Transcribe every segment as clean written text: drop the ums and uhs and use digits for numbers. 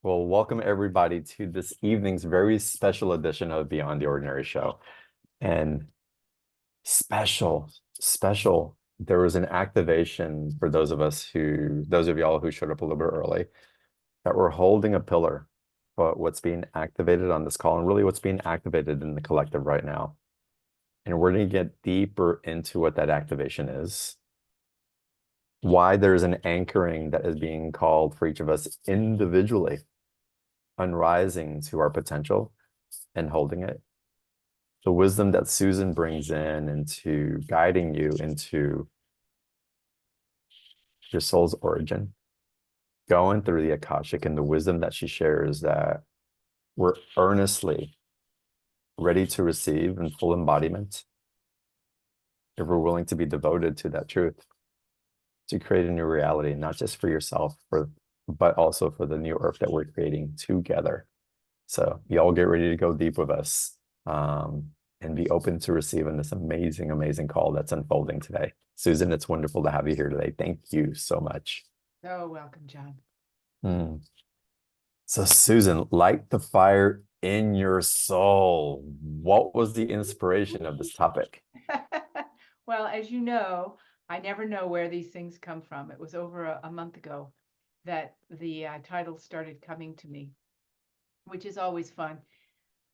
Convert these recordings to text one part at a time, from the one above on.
Well, welcome everybody to this evening's very special edition of Beyond the Ordinary Show. And special, there was an activation for those of y'all who showed up a little bit early, that we're holding a pillar for what's being activated on this call and really what's being activated in the collective right now. And we're going to get deeper into what that activation is, why there's an anchoring that is being called for each of us individually on rising to our potential and holding it. The wisdom that Susann brings in into guiding you into your soul's origin, going through the Akashic, and the wisdom that she shares that we're earnestly ready to receive in full embodiment if we're willing to be devoted to that truth, to create a new reality, not just for yourself, but also for the new earth that we're creating together. So y'all get ready to go deep with us, and be open to receiving this amazing, amazing call that's unfolding today. Susann, it's wonderful to have you here today. Thank you so much. Oh, welcome, John. So Susann, light the fire in your soul. What was the inspiration of this topic? Well, as you know, I never know where these things come from. It was over a month ago that the title started coming to me, which is always fun.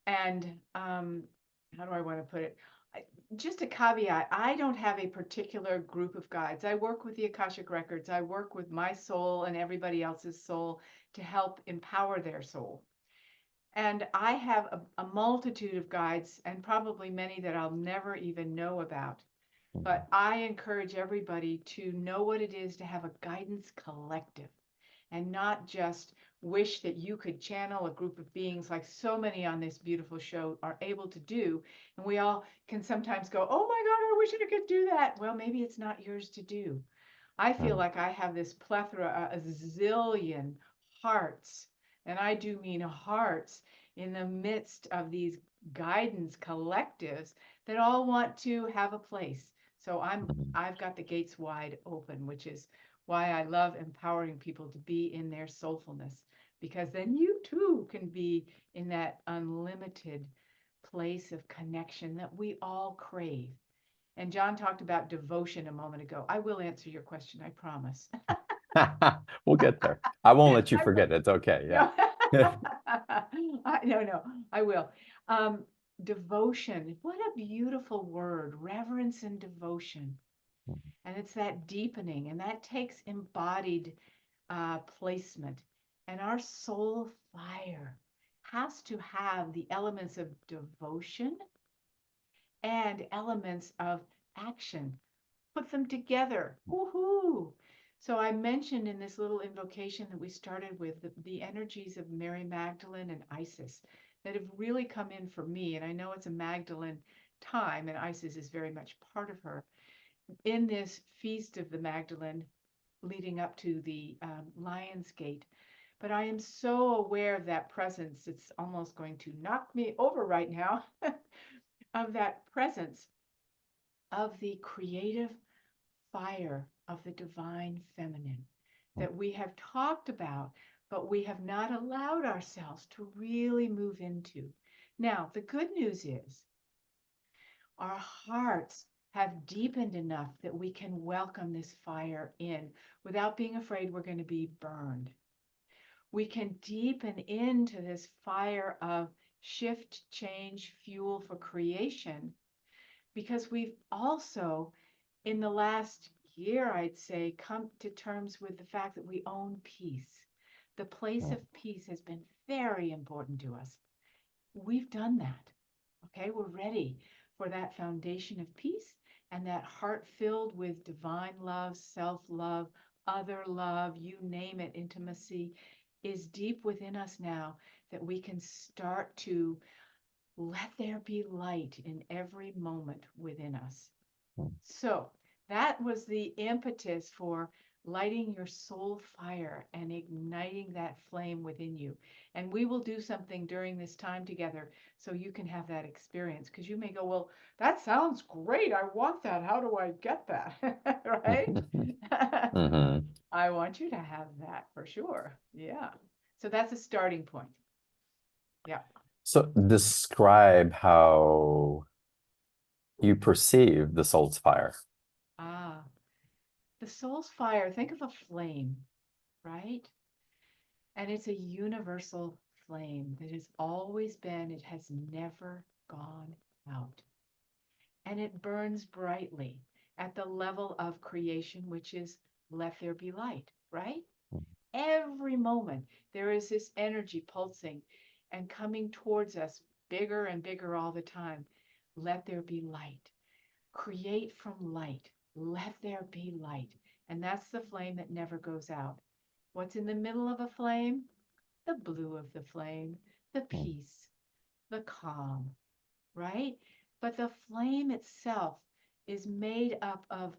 And how do I want to put it? Just a caveat, I don't have a particular group of guides. I work with the Akashic Records. I work with my soul and everybody else's soul to help empower their soul. And I have a multitude of guides and probably many that I'll never even know about. But I encourage everybody to know what it is to have a guidance collective and not just wish that you could channel a group of beings like so many on this beautiful show are able to do. And we all can sometimes go, oh my God, I wish I could do that. Well, maybe it's not yours to do. I feel like I have this plethora, a zillion hearts, and I do mean hearts, in the midst of these guidance collectives that all want to have a place. So I've got the gates wide open, which is why I love empowering people to be in their soulfulness, because then you too can be in that unlimited place of connection that we all crave. And John talked about devotion a moment ago. I will answer your question, I promise. We'll get there. I won't let you I will. forget. It's okay. No, Yeah. no, I will. Um, Devotion, what a beautiful word, reverence and devotion. And it's that deepening, and that takes embodied placement. And our soul fire has to have the elements of devotion and elements of action. Put them together. Woohoo! So I mentioned in this little invocation that we started with the energies of Mary Magdalene and Isis that have really come in for me. And I know it's a Magdalene time, and Isis is very much part of her. In this feast of the Magdalene leading up to the Lion's Gate. But I am so aware of that presence, it's almost going to knock me over right now, of that presence of the creative fire of the divine feminine that we have talked about, but we have not allowed ourselves to really move into. Now, the good news is our hearts have deepened enough that we can welcome this fire in without being afraid we're going to be burned. We can deepen into this fire of shift, change, fuel for creation because we've also, in the last year, I'd say, come to terms with the fact that we own peace. The place of peace has been very important to us. We've done that. Okay, we're ready for that foundation of peace and that heart filled with divine love, self love, other love, you name it, intimacy is deep within us now that we can start to let there be light in every moment within us. So that was the impetus for lighting your soul fire and igniting that flame within you. And we will do something during this time together so you can have that experience. Because you may go, well, that sounds great. I want that. How do I get that? Right? Mhm. I want you to have that for sure. Yeah. So that's a starting point. Yeah. So describe how you perceive the soul's fire. Ah, the soul's fire, think of a flame, right? And it's a universal flame that has always been, it has never gone out. And it burns brightly at the level of creation, which is let there be light, right? Every moment there is this energy pulsing and coming towards us bigger and bigger all the time. Let there be light. Create from light. Let there be light. And that's the flame that never goes out. What's in the middle of a flame? The blue of the flame, the peace, the calm, right? But the flame itself is made up of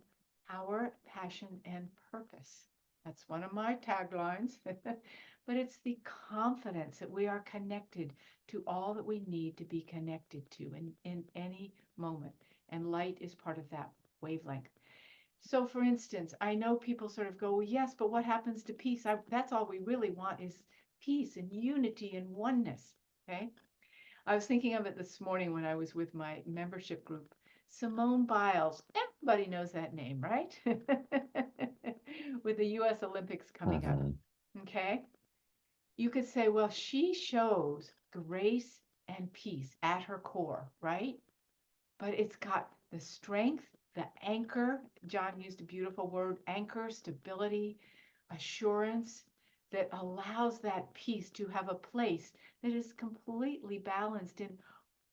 power, passion, and purpose. That's one of my taglines. But it's the confidence that we are connected to all that we need to be connected to in any moment. And light is part of that wavelength. So, for instance, I know people sort of go, well, yes, but what happens to peace? That's all we really want is peace and unity and oneness. Okay. I was thinking of it this morning when I was with my membership group. Simone Biles, everybody knows that name, right? With the US Olympics coming up. Mhm. Okay. You could say, well, she shows grace and peace at her core, right? But it's got the strength, the anchor. John used a beautiful word, anchor, stability, assurance that allows that peace to have a place that is completely balanced in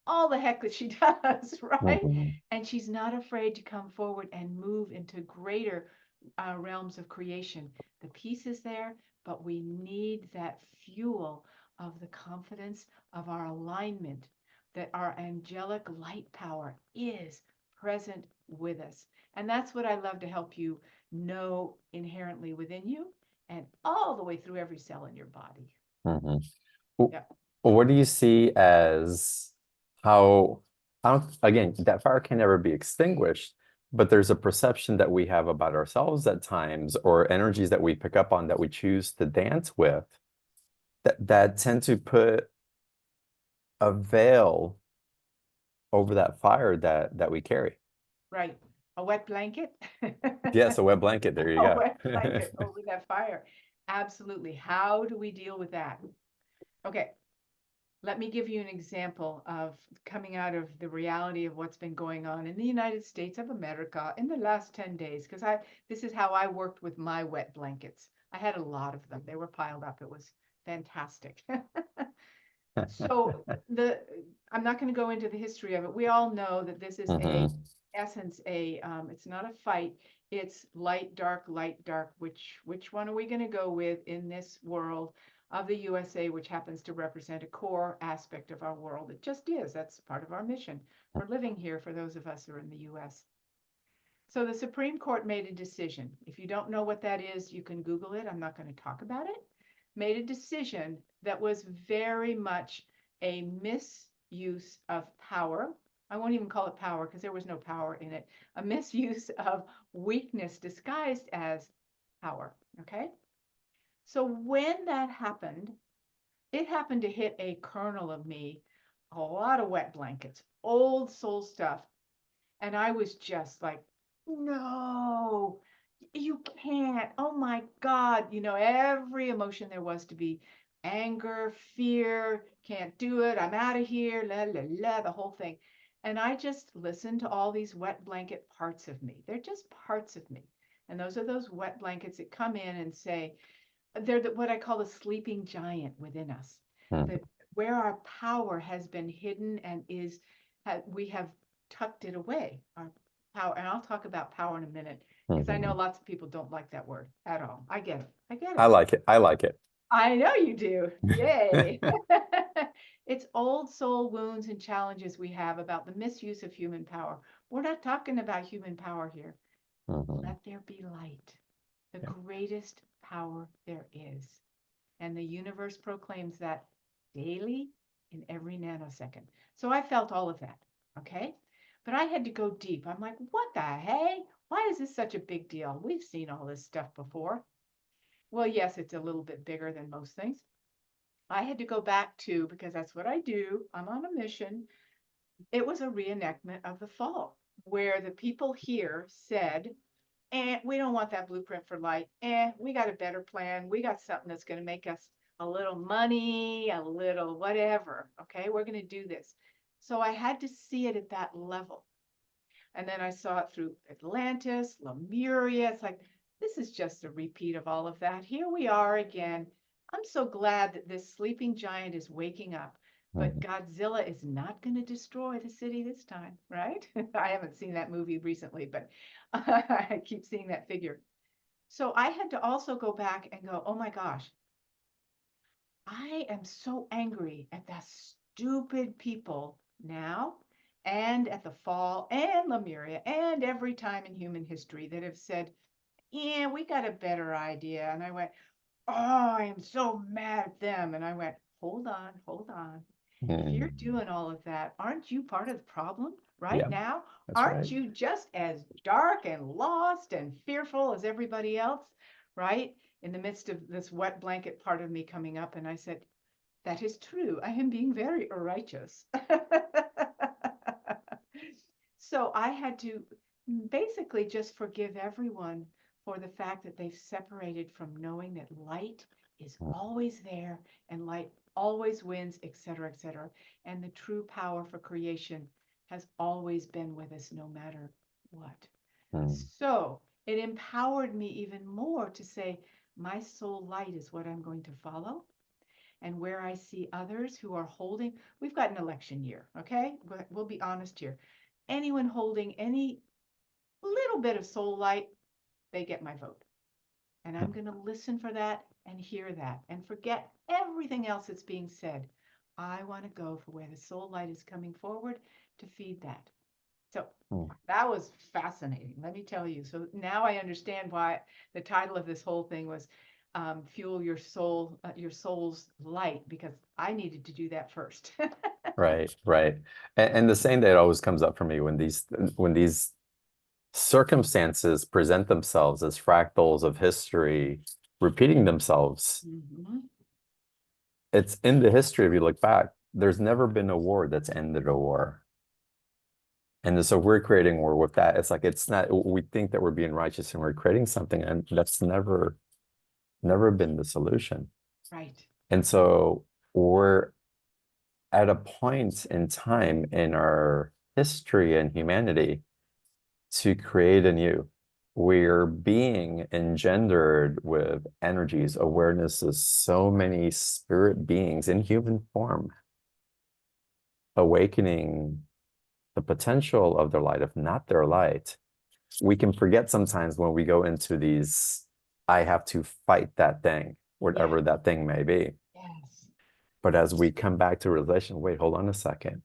all the heck that she does, right? Mhm. And she's not afraid to come forward and move into greater realms of creation. The peace is there, but we need that fuel of the confidence of our alignment, that our angelic light power is present with us. And that's what I love to help you know inherently within you and all the way through every cell in your body. Mhm. W- Yeah, What do you see as how, I don't, again, that fire can never be extinguished, but there's a perception that we have about ourselves at times, or energies that we pick up on that we choose to dance with, that tend to put a veil over that fire that we carry. right. A wet blanket. Yes, a wet blanket. There you A go. wet blanket over that fire. Absolutely. How do we deal with that? Okay, let me give you an example of coming out of the reality of what's been going on in the United States of America in the last 10 days, because this is how I worked with my wet blankets. I had a lot of them. They were piled up. It was fantastic. So I'm not going to go into the history of it. We all know that this is a Mhm. essence it's not a fight. It's light, dark, light, dark. Which one are we going to go with in this world of the USA, which happens to represent a core aspect of our world? It just is. That's part of our mission. We're living here for those of us who are in the US. So the Supreme Court made a decision. If you don't know what that is, you can Google it. I'm not going to talk about it. Made a decision that was very much a misuse of power. I won't even call it power because there was no power in it. A misuse of weakness disguised as power. Okay. So when that happened, it happened to hit a kernel of me, a lot of wet blankets, old soul stuff, and I was just like, no, you can't. Oh my God. Every emotion there was to be anger, fear, can't do it. I'm out of here, la, la, la, the whole thing. And I just listened to all these wet blanket parts of me. They're just parts of me. And those are those wet blankets that come in and say, they're what I call the sleeping giant within us, Mhm. that where our power has been hidden and we have tucked it away. Our power, and I'll talk about power in a minute because I know Mhm. lots of people don't like that word at all. I get it. I get I it. like it. I like it. I know you do. Yay. It's old soul wounds and challenges we have about the misuse of human power. We're not talking about human power here. Mhm. Let there be light, the Yeah. greatest power there is. And the universe proclaims that daily in every nanosecond. So I felt all of that. Okay. But I had to go deep. I'm like, what the hey? Why is this such a big deal? We've seen all this stuff before. Well, yes, it's a little bit bigger than most things. I had to go back to, because that's what I do, I'm on a mission. It was a reenactment of the fall, where the people here said, we don't want that blueprint for light. We got a better plan. We got something that's going to make us a little money, a little whatever. Okay, we're going to do this. So I had to see it at that level. And then I saw it through Atlantis, Lemuria. It's like, this is just a repeat of all of that. Here we are again. I'm so glad that this sleeping giant is waking up. But Mhm. Godzilla is not going to destroy the city this time, right? I haven't seen that movie recently, but I keep seeing that figure. So I had to also go back and go, oh my gosh, I am so angry at that stupid people now and at the fall and Lemuria and every time in human history that have said, yeah, we got a better idea. And I went, oh, I am so mad at them. And I went, hold on, hold on. If you're Mm. doing all of that, aren't you part of the problem right Yeah, now? that's right. Aren't you just as dark and lost and fearful as everybody else? Right? In the midst of this wet blanket part of me coming up, and I said, that is true. I am being very righteous. So I had to basically just forgive everyone for the fact that they've separated from knowing that light is Mm. always there and light always wins, et cetera, et cetera. And the true power for creation has always been with us no matter what. Mm. So it empowered me even more to say, my soul light is what I'm going to follow. And where I see others who are holding, we've got an election year, okay? We'll be honest here. Anyone holding any little bit of soul light, they get my vote. And I'm going to listen for that and hear that and forget everything else that's being said. I want to go for where the soul light is coming forward to feed that. So Mm. that was fascinating, let me tell you. So now I understand why the title of this whole thing was Fuel Your Soul, Your Soul's Light, because I needed to do that first. Right, right. And the saying that always comes up for me when these circumstances present themselves as fractals of history repeating themselves, Mhm. it's in the history, if you look back, there's never been a war that's ended a war. And so we're creating war with that. It's like it's not, we think that we're being righteous and we're creating something, and that's never been the solution. Right. And so we're at a point in time in our history and humanity to create anew. We're being engendered with energies, awarenesses, so many spirit beings in human form, awakening the potential of their light, if not their light. We can forget sometimes when we go into these, I have to fight that thing, Yeah. whatever that thing may be. Yes. But as we come back to realization, wait, hold on a second.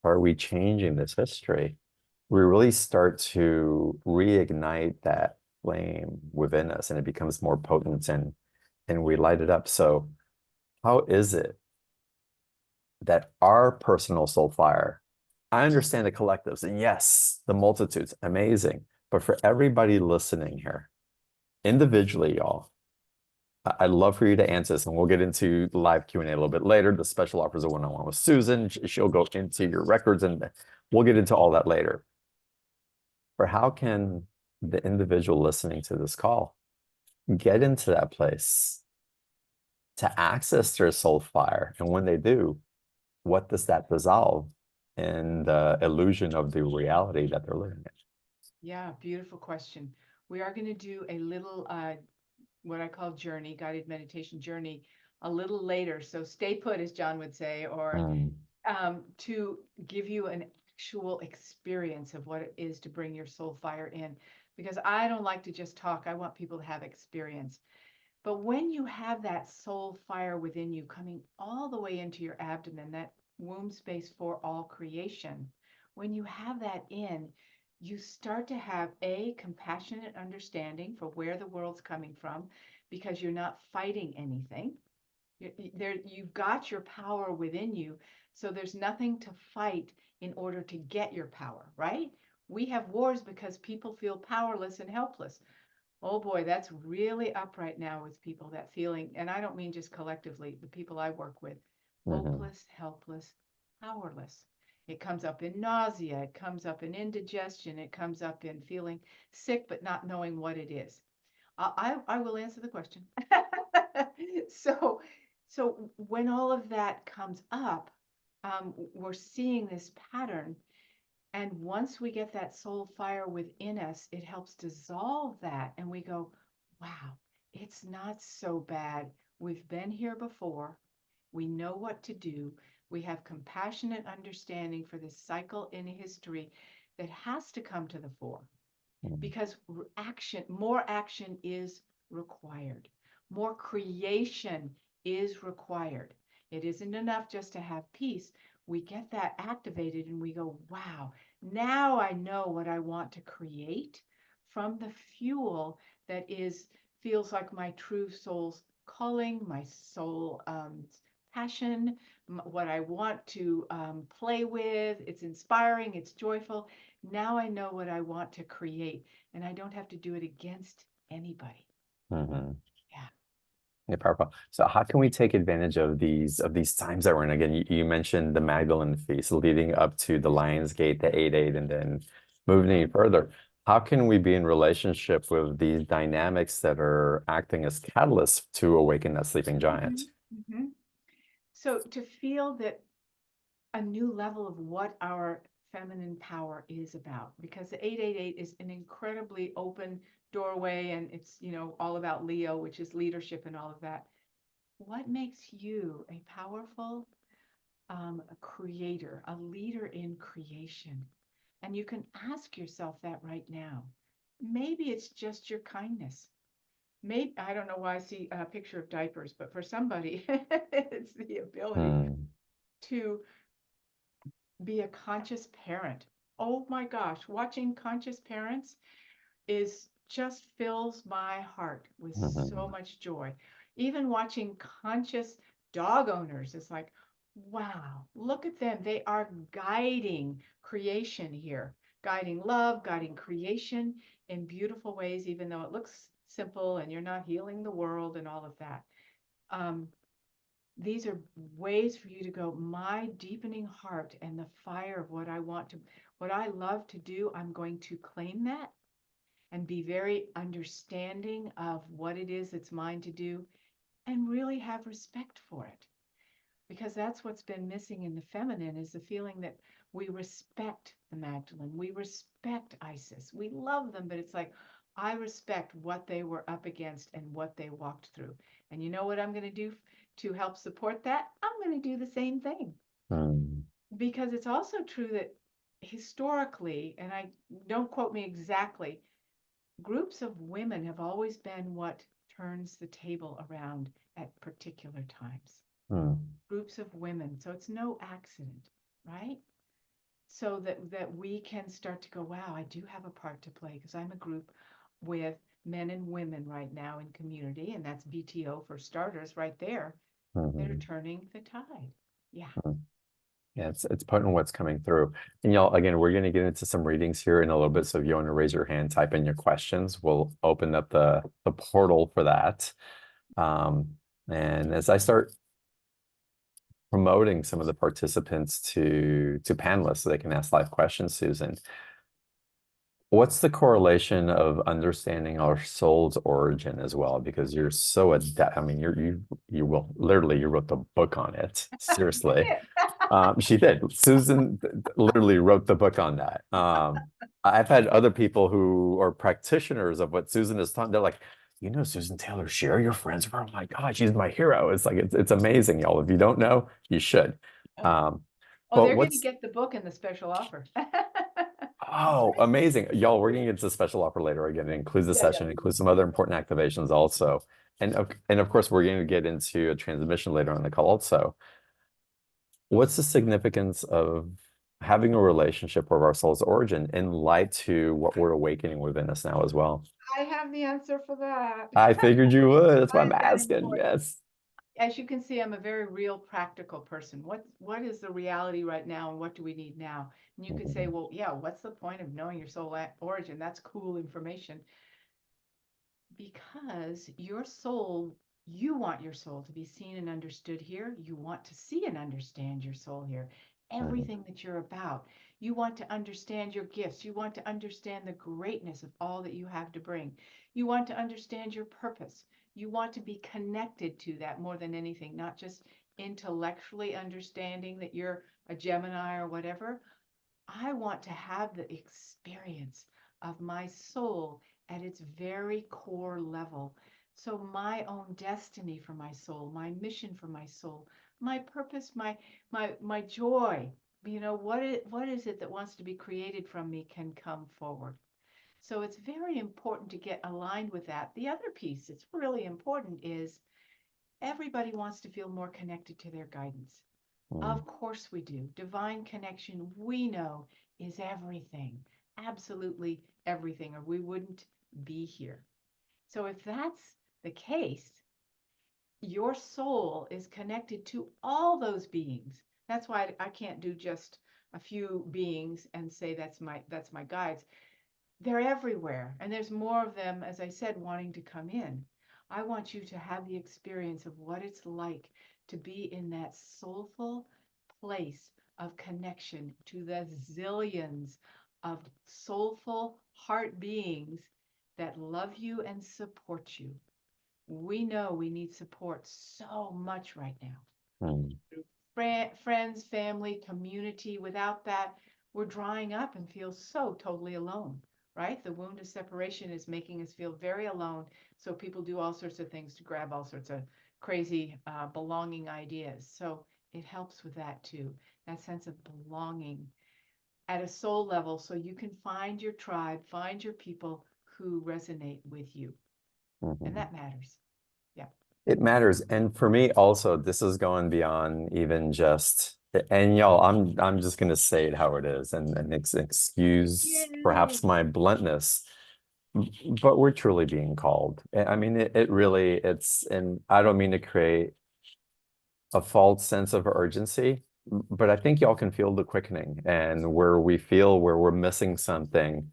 Are we changing this history? We really start to reignite that flame within us and it becomes more potent and we light it up. So how is it that our personal soul fire, I understand the collectives and yes, the multitudes, amazing. But for everybody listening here, individually, y'all, I'd love for you to answer this, and we'll get into live Q&A a little bit later. The special offers a one-on-one with Susan. She'll go into your records, and we'll get into all that later. Or how can the individual listening to this call get into that place to access their soul fire? And when they do, what does that dissolve in the illusion of the reality that they're living in? Yeah, beautiful question. We are going to do a little what I call journey, guided meditation journey, a little later. So stay put, as John would say, or Mm. to give you an actual experience of what it is to bring your soul fire in. Because I don't like to just talk, I want people to have experience. But when you have that soul fire within you coming all the way into your abdomen, that womb space for all creation, when you have that in, you start to have a compassionate understanding for where the world's coming from because you're not fighting anything. You've got your power within you, so there's nothing to fight in order to get your power, right? We have wars because people feel powerless and helpless. Oh boy, that's really up right now with people, that feeling. And I don't mean just collectively, the people I work with, Hmm. hopeless, helpless, powerless. It comes up in nausea, it comes up in indigestion, it comes up in feeling sick but not knowing what it is. I will answer the question. So, so when all of that comes up, we're seeing this pattern. And once we get that soul fire within us, it helps dissolve that. And we go, wow, it's not so bad. We've been here before. We know what to do. We have compassionate understanding for this cycle in history that has to come to the fore because more action is required. More creation is required. It isn't enough just to have peace. We get that activated and we go, wow, now I know what I want to create from the fuel that feels like my true soul's calling, my soul passion, what I want to play with. It's inspiring, it's joyful. Now I know what I want to create, and I don't have to do it against anybody. Hmm. Yeah. Yeah, powerful. So how can we take advantage of these times that we're in? Again, you mentioned the Magdalene feast leading up to the Lion's Gate, the 8-8, and then moving any further. How can we be in relationship with these dynamics that are acting as catalysts to awaken that sleeping giant? Mhm, mhm. So to feel that a new level of what our feminine power is about, because the 888 is an incredibly open doorway, and it's, all about Leo, which is leadership and all of that. What makes you a powerful a creator, a leader in creation? And you can ask yourself that right now. Maybe it's just your kindness. Maybe, I don't know why I see a picture of diapers, but for somebody, it's the ability Hmm. to be a conscious parent. Oh my gosh, watching conscious parents is just fills my heart with so Hmm. much joy. Even watching conscious dog owners is like, wow, look at them. They are guiding creation here, guiding love, guiding creation in beautiful ways, even though it looks simple and you're not healing the world and all of that. Um, these are ways for you to go, my deepening heart and the fire of what I love to do, I'm going to claim that and be very understanding of what it is that's mine to do and really have respect for it, because that's what's been missing in the feminine, is the feeling that we respect the Magdalene, we respect Isis, we love them, but it's like, I respect what they were up against and what they walked through. And you know what I'm going to do to help support that? I'm going to do the same thing, Hmm. because it's also true that historically, and I don't quote me exactly, groups of women have always been what turns the table around at particular times. Hmm. Groups of women. So it's no accident, right? So that we can start to go, wow, I do have a part to play, because I'm a group with men and women right now in community, and that's BTO for starters right there, that are Hmm. turning the tide. Yeah. Hmm. Yeah, it's potent what's coming through. And y'all, again, we're going to get into some readings here in a little bit. So if you want to raise your hand, type in your questions, we'll open up the portal for that. And as I start promoting some of the participants to panelists so they can ask live questions, Susan, what's the correlation of understanding our soul's origin as well? Because you're so adept. I mean, you will literally you wrote the book on it. I Seriously. did. She did. Susan literally wrote the book on that. I've had other people who are practitioners of what Susan is talking. They're like, Susan Taylor, share your friends. Oh my God, she's my hero. It's like it's amazing, y'all. If you don't know, you should. Um, Oh, but they're going to what's get the book in the special offer. Oh, amazing. Y'all, we're gonna get to a special offer later. Again, it includes the Yeah, yeah, session, it we includes some other important activations also. And of course, we're going to get into a transmission later on the call also. What's the significance of having a relationship with our soul's origin in light to what we're awakening within us now as well? I have the answer for that. I figured you would. That's why Why I'm is that asking. important? Yes. As you can see, I'm a very real practical person. What is the reality right now, and what do we need now? And you could say, Mhm. well, yeah, what's the point of knowing your soul origin? That's cool information. Because your soul, you want your soul to be seen and understood here. You want to see and understand your soul here. Mhm. Everything that you're about. You want to understand your gifts. You want to understand the greatness of all that you have to bring. You want to understand your purpose. You want to be connected to that more than anything, not just intellectually understanding that you're a Gemini or whatever. I want to have the experience of my soul at its very core level. So my own destiny for my soul, my mission for my soul, my purpose, my joy, what is it that wants to be created from me can come forward. So it's very important to get aligned with that. The other piece that's really important is everybody wants to feel more connected to their guidance. Mhm. Of course we do. Divine connection, we know, is everything, absolutely everything, or we wouldn't be here. So if that's the case, your soul is connected to all those beings. That's why I can't do just a few beings and say that's my guides. They're everywhere, and there's more of them, as I said, wanting to come in. I want you to have the experience of what it's like to be in that soulful place of connection to the zillions of soulful heart beings that love you and support you. We know we need support so much right now. Mhm. Friends, family, community. Without that, we're drying up and feel so totally alone, right? The wound of separation is making us feel very alone. So people do all sorts of things to grab all sorts of crazy belonging ideas. So it helps with that too, that sense of belonging at a soul level. So you can find your tribe, find your people who resonate with you. And Mhm. that matters. Yeah. It matters. And for me also, this is going beyond even just, and y'all, I'm just gonna say it how it is and excuse Yay. perhaps my bluntness, but we're truly being called. I mean, it really, and I don't mean to create a false sense of urgency, but I think y'all can feel the quickening and where we feel where we're missing something.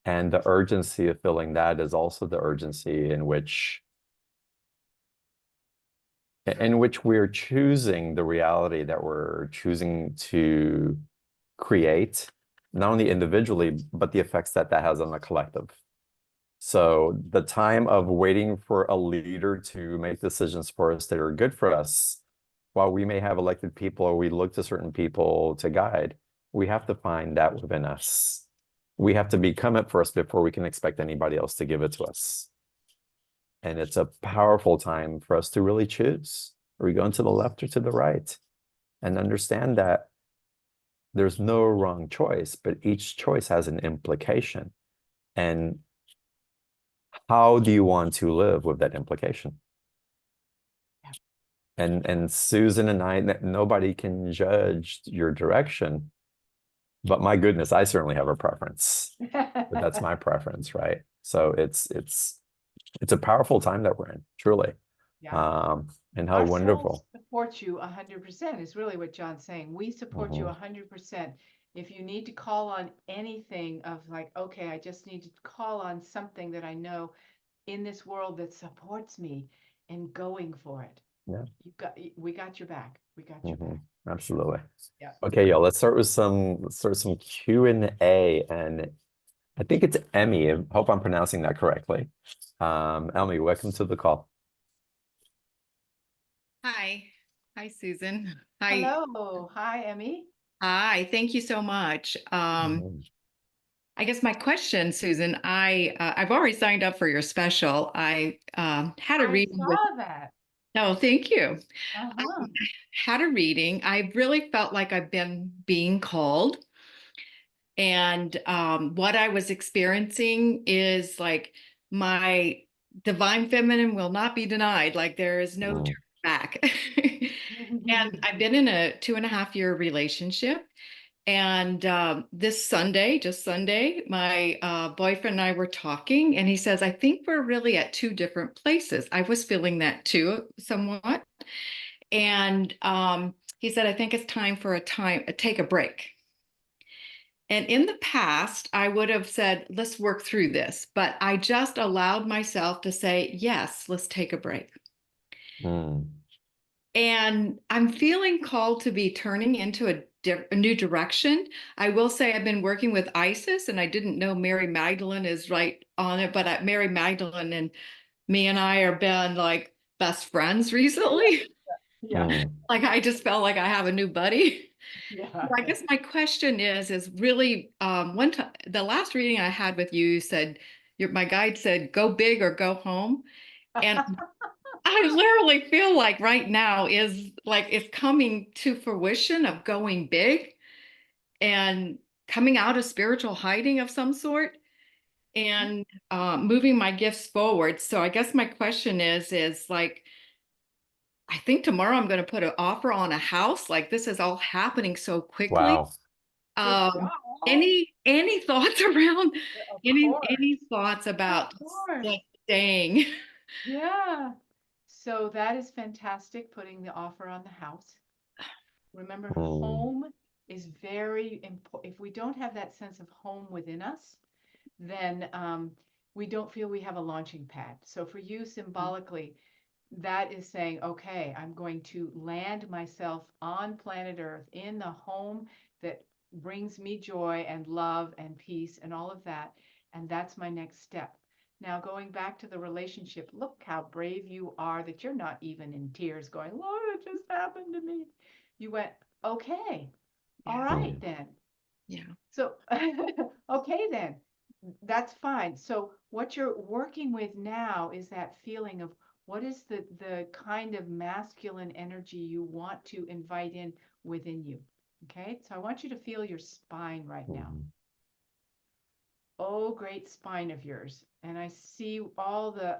And the urgency of feeling that is also the urgency in which we're choosing the reality that we're choosing to create, not only individually, but the effects that that has on the collective. So the time of waiting for a leader to make decisions for us that are good for us, while we may have elected people or we look to certain people to guide, we have to find that within us. We have to become it first before we can expect anybody else to give it to us. And it's a powerful time for us to really choose. Are we going to the left or to the right? And understand that there's no wrong choice, but each choice has an implication. And how do you want to live with that implication? And Susan and I, nobody can judge your direction, but my goodness, I certainly have a preference. But that's my preference, right? So it's a powerful time that we're in, truly. Yeah. Um, and how Our souls wonderful. support you 100% is really what John's saying. We support you Mhm. 100%. If you need to call on anything of like, okay, I just need to call on something that I know in this world that supports me and going for it. Yeah. We got your back. We got your Mhm. back for sure. Absolutely. Yeah. Okay, y'all, let's start with some Q&A, and I think it's Emmy. I hope I'm pronouncing that correctly. Emmy, welcome to the call. Hi. Hi, Susan. Hi. Hello. Hi, Emmy. Hi. Thank you so much. Mhm. I guess my question, Susan, I've already signed up for your special. I had a I reading with. saw that. Oh, thank you. Uh-huh. Had a reading. I really felt like I've been being called, and what I was experiencing is like my divine feminine will not be denied. Like there is no turn Mhm. back. And I've been in a 2.5 year relationship. And this Sunday, just Sunday, my boyfriend and I were talking, and he says, I think we're really at two different places. I was feeling that too, somewhat. And he said, I think it's time for take a break. And in the past, I would have said, let's work through this. But I just allowed myself to say, yes, let's take a break. Mm. And I'm feeling called to be turning into a new direction. I will say I've been working with Isis, and I didn't know Mary Magdalene is right on it, but Mary Magdalene and me and I are been like best friends recently. Yeah. Mm. Like I just felt like I have a new buddy. Yeah. I guess my question is really one time the last reading I had with you said my guide said go big or go home, and I literally feel like right now is like it's coming to fruition of going big and coming out of spiritual hiding of some sort and moving my gifts forward. So I guess my question is like I think tomorrow I'm going to put an offer on a house. Like this is all happening so quickly. Wow. Good Um, job. any thoughts around Of course. any thoughts Of about course. staying? Yeah. So that is fantastic, putting the offer on the house. Remember, Mm. home is very important. If we don't have that sense of home within us, then we don't feel we have a launching pad. So for you, symbolically, that is saying, okay, I'm going to land myself on planet Earth in the home that brings me joy and love and peace and all of that. And that's my next step. Now, going back to the relationship, look how brave you are that you're not even in tears going, Lord, it just happened to me. You went, okay, all Yeah, right Mm. then. yeah. So, okay then, that's fine. So what you're working with now is that feeling of what is the kind of masculine energy you want to invite in within you. Okay, so I want you to feel your spine right now. Mm. Oh, great spine of yours. And I see all the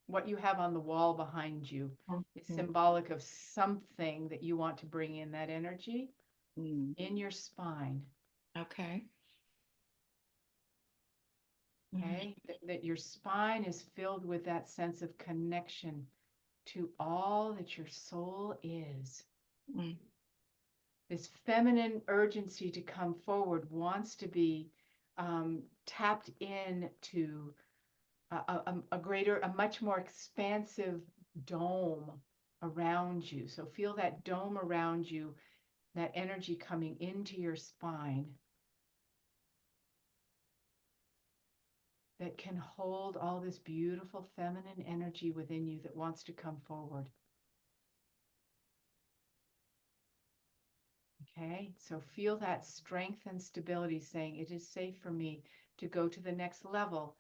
what you have on the wall behind you is Mhm. symbolic of something that you want to bring in that energy Mm, in your spine. okay. Mm, Okay, that your spine is filled with that sense of connection to all that your soul is. mm, This feminine urgency to come forward wants to be tapped in to a much more expansive dome around you. So feel that dome around you, that energy coming into your spine that can hold all this beautiful feminine energy within you that wants to come forward. Okay, so feel that strength and stability saying it is safe for me to go to the next level.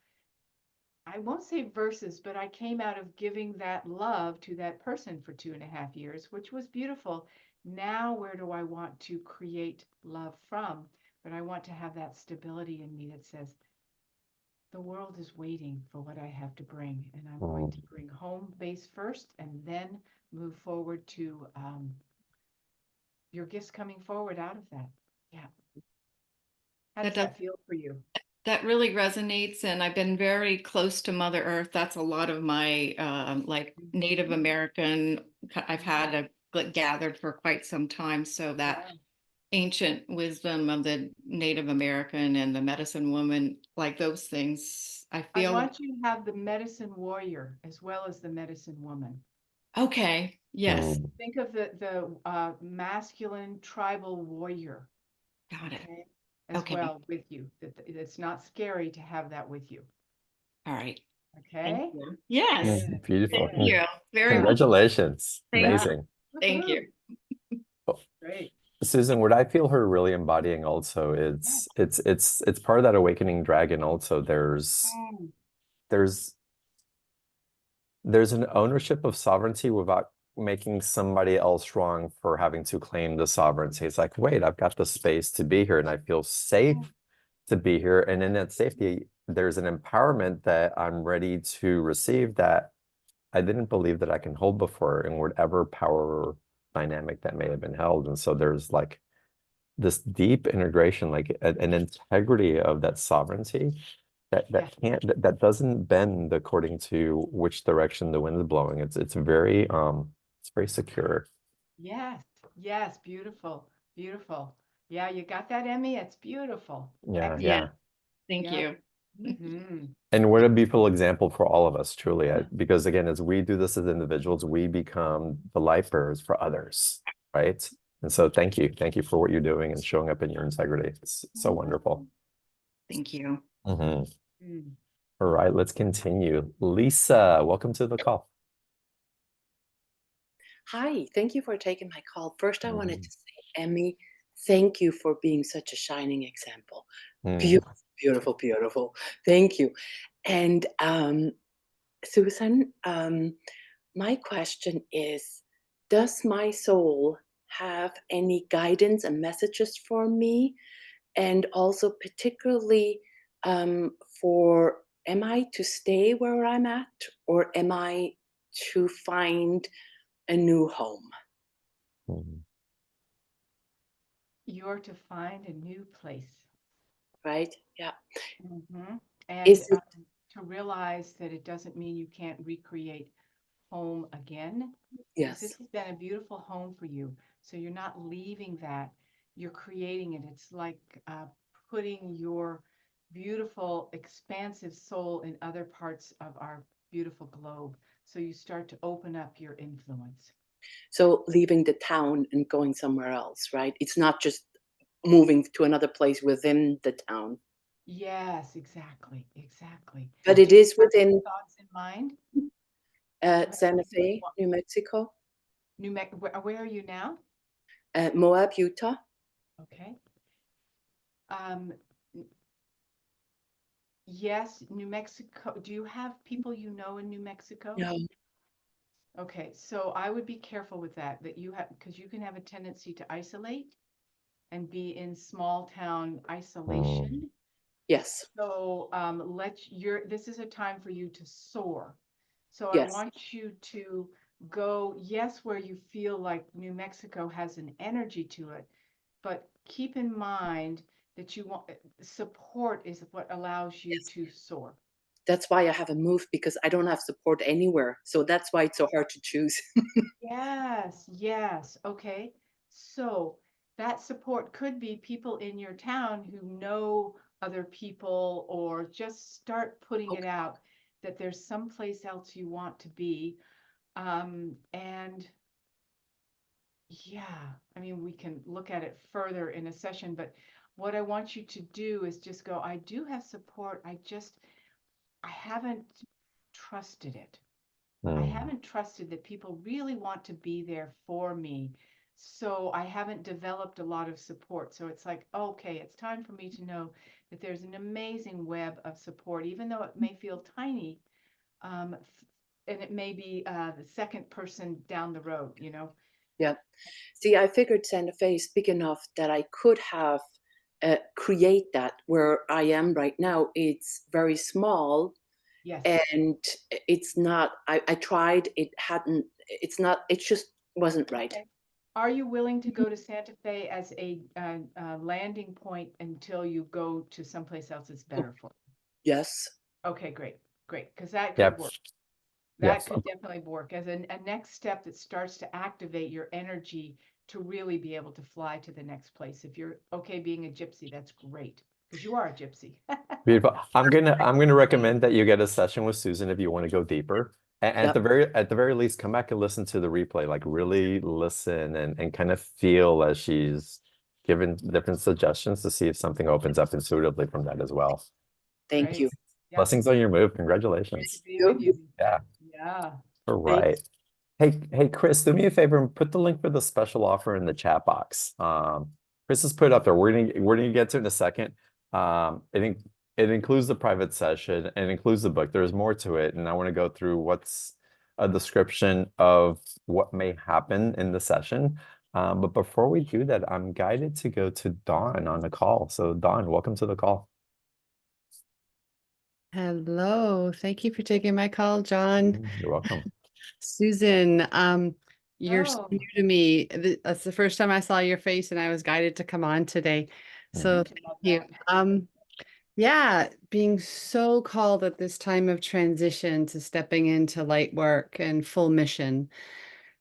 I won't say versus, but I came out of giving that love to that person for 2.5 years, which was beautiful. Now, where do I want to create love from? But I want to have that stability in me that says, the world is waiting for what I have to bring, and I'm going Mm. to bring home base first and then move forward to your gifts coming forward out of that. Yeah. How that does does that feel for you? that really resonates, and I've been very close to Mother Earth. That's a lot of my like Native Mhm. American. I've Yeah. had gathered for quite some time, so that Yeah. ancient wisdom of the Native American and the medicine woman, like those things, I I feel want you to have the medicine warrior as well as the medicine woman. okay. Yes, Mm. Think of the masculine tribal warrior, got it. okay, as Okay, well with you. That it's not scary to have that with you. all right. Thank Okay. you. Good. Yes, Mm. Beautiful. thank Good. you very much. Congratulations. Thank you. Yeah. Amazing. Thank you. Woohoo. Oh, Great. Susan, what I feel her really embodying also, Yeah. it's part of that awakening dragon also. Mm. There's there's an ownership of sovereignty without making somebody else wrong for having to claim the sovereignty. It's like, wait, I've got the space to be here and I feel safe to be here. And in that safety, there's an empowerment that I'm ready to receive that I didn't believe that I can hold before in whatever power dynamic that may have been held. And so there's like this deep integration, like an integrity of that sovereignty Yeah. that doesn't bend according to which direction the wind's blowing. It's very secure. Yes. Yes. Beautiful. Beautiful. Yeah, you got that, Emmy? It's beautiful. Yeah, Excellent. Yeah, yeah. thank Yeah. you. Hmm. And what a beautiful example for all of us, truly. Because again, as we do this as individuals, we become the light bearers for others, right? And so thank you. Thank you for what you're doing and showing up in your integrity. It's so wonderful. Thank you. Mhm. Mm. All right, let's continue. Lisa, welcome to the call. Hi, thank you for taking my call. First, I wanted Mhm. to say, Emmy, thank you for being such a shining example. Mm. Beautiful, beautiful, beautiful. Thank you. And Susan, my question is, does my soul have any guidance and messages for me? And also particularly for, am I to stay where I'm at, or am I to find a new home? Mhm. You're to find a new place. Right? Yeah. Hmm. And Is it? to realize that it doesn't mean you can't recreate home again, because this Yes. has been a beautiful home for you. So you're not leaving that, you're creating it. It's like putting your beautiful, expansive soul in other parts of our beautiful globe. So you start to open up your influence. So leaving the town and going somewhere else, right? It's not just moving to another place within the town, Yes, exactly, exactly. but Do it you is have any within thoughts in mind? Do you have Santa anything you Fe, want? New Mexico, Where are you now? Moab, Utah. Okay. Um, yes, New Mexico. Do you have people you know in New Mexico? No. Okay, so I would be careful with that, that you have, because you can have a tendency to isolate and be in small town Mm. isolation. Yes. So this is a time for you to soar. So I Yes. want you to go, yes, where you feel like New Mexico has an energy to it, but keep in mind that you want support is what allows you Yes. to soar. That's why I haven't moved, because I don't have support anywhere. So that's why it's so hard to choose. Yes, yes. Okay. So that support could be people in your town who know other people, or just start putting it Okay. out that there's someplace else you want to be. And yeah, I mean, we can look at it further in a session, but what I want you to do is just go, I do have support. I haven't trusted it. I Mm. haven't trusted that people really want to be there for me. So I haven't developed a lot of support. So it's like, okay, it's time for me to know that there's an amazing web of support, even though it may feel tiny, and it may be the second person down the road, you know? Yeah. See, I figured Santa Fe is big enough that I could have create that. Where I am right now, it's very small, Yes. and it's not. I tried. It hadn't. It's not. It just wasn't right. Okay. Are you willing to go to Santa Fe as a landing point until you go to someplace else that's better for Yes. you? Okay, great, great, because that could Yep. work. That Yes. could definitely work as a next step that starts to activate your energy to really be able to fly to the next place. If you're okay being a gypsy, that's great, because you are a gypsy. Beautiful. I'm gonna recommend that you get a session with Susan if you want to go deeper. And Yep. at the very least, come back and listen to the replay. Like really listen and kind of feel as she's given different suggestions to see if something opens up intuitively from that as well. Thank Great. you. Yep. Blessings on your move. Great to Congratulations. be with You. you. Yeah. Yeah. All Thank. right. Hey, Chris, do me a favor and put the link for the special offer in the chat box. Chris has put it up there. We're gonna get to it in a second. It includes the private session and it includes the book. There's more to it, and I want to go through what's a description of what may happen in the session. But before we do that, I'm guided to go to Dawn on the call. So Dawn, welcome to the call. Hello, thank you for taking my call, John. You're welcome. Susan, you're so Oh, new to me. That's the first time I saw your face and I was guided to come on today. So I thank love you. that. Yeah, being so called at this time of transition to stepping into light work and full mission.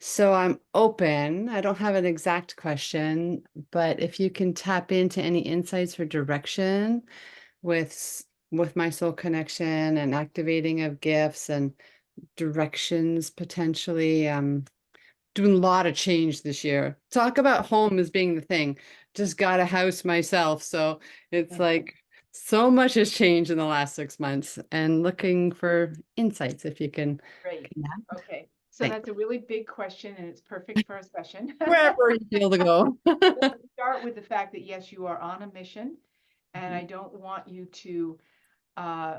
So I'm open. I don't have an exact question, but if you can tap into any insights for direction with my soul connection and activating of gifts and directions potentially. Doing a lot of change this year. Talk about home as being the thing. Just got a house myself, so it's like so much has changed in the last 6 months, and looking for insights if you can Great. connect. Okay. So Thanks. that's a really big question and it's perfect for a session. Wherever you feel to go. Let's start with the fact that yes, you are on a mission, and I don't want you to uh,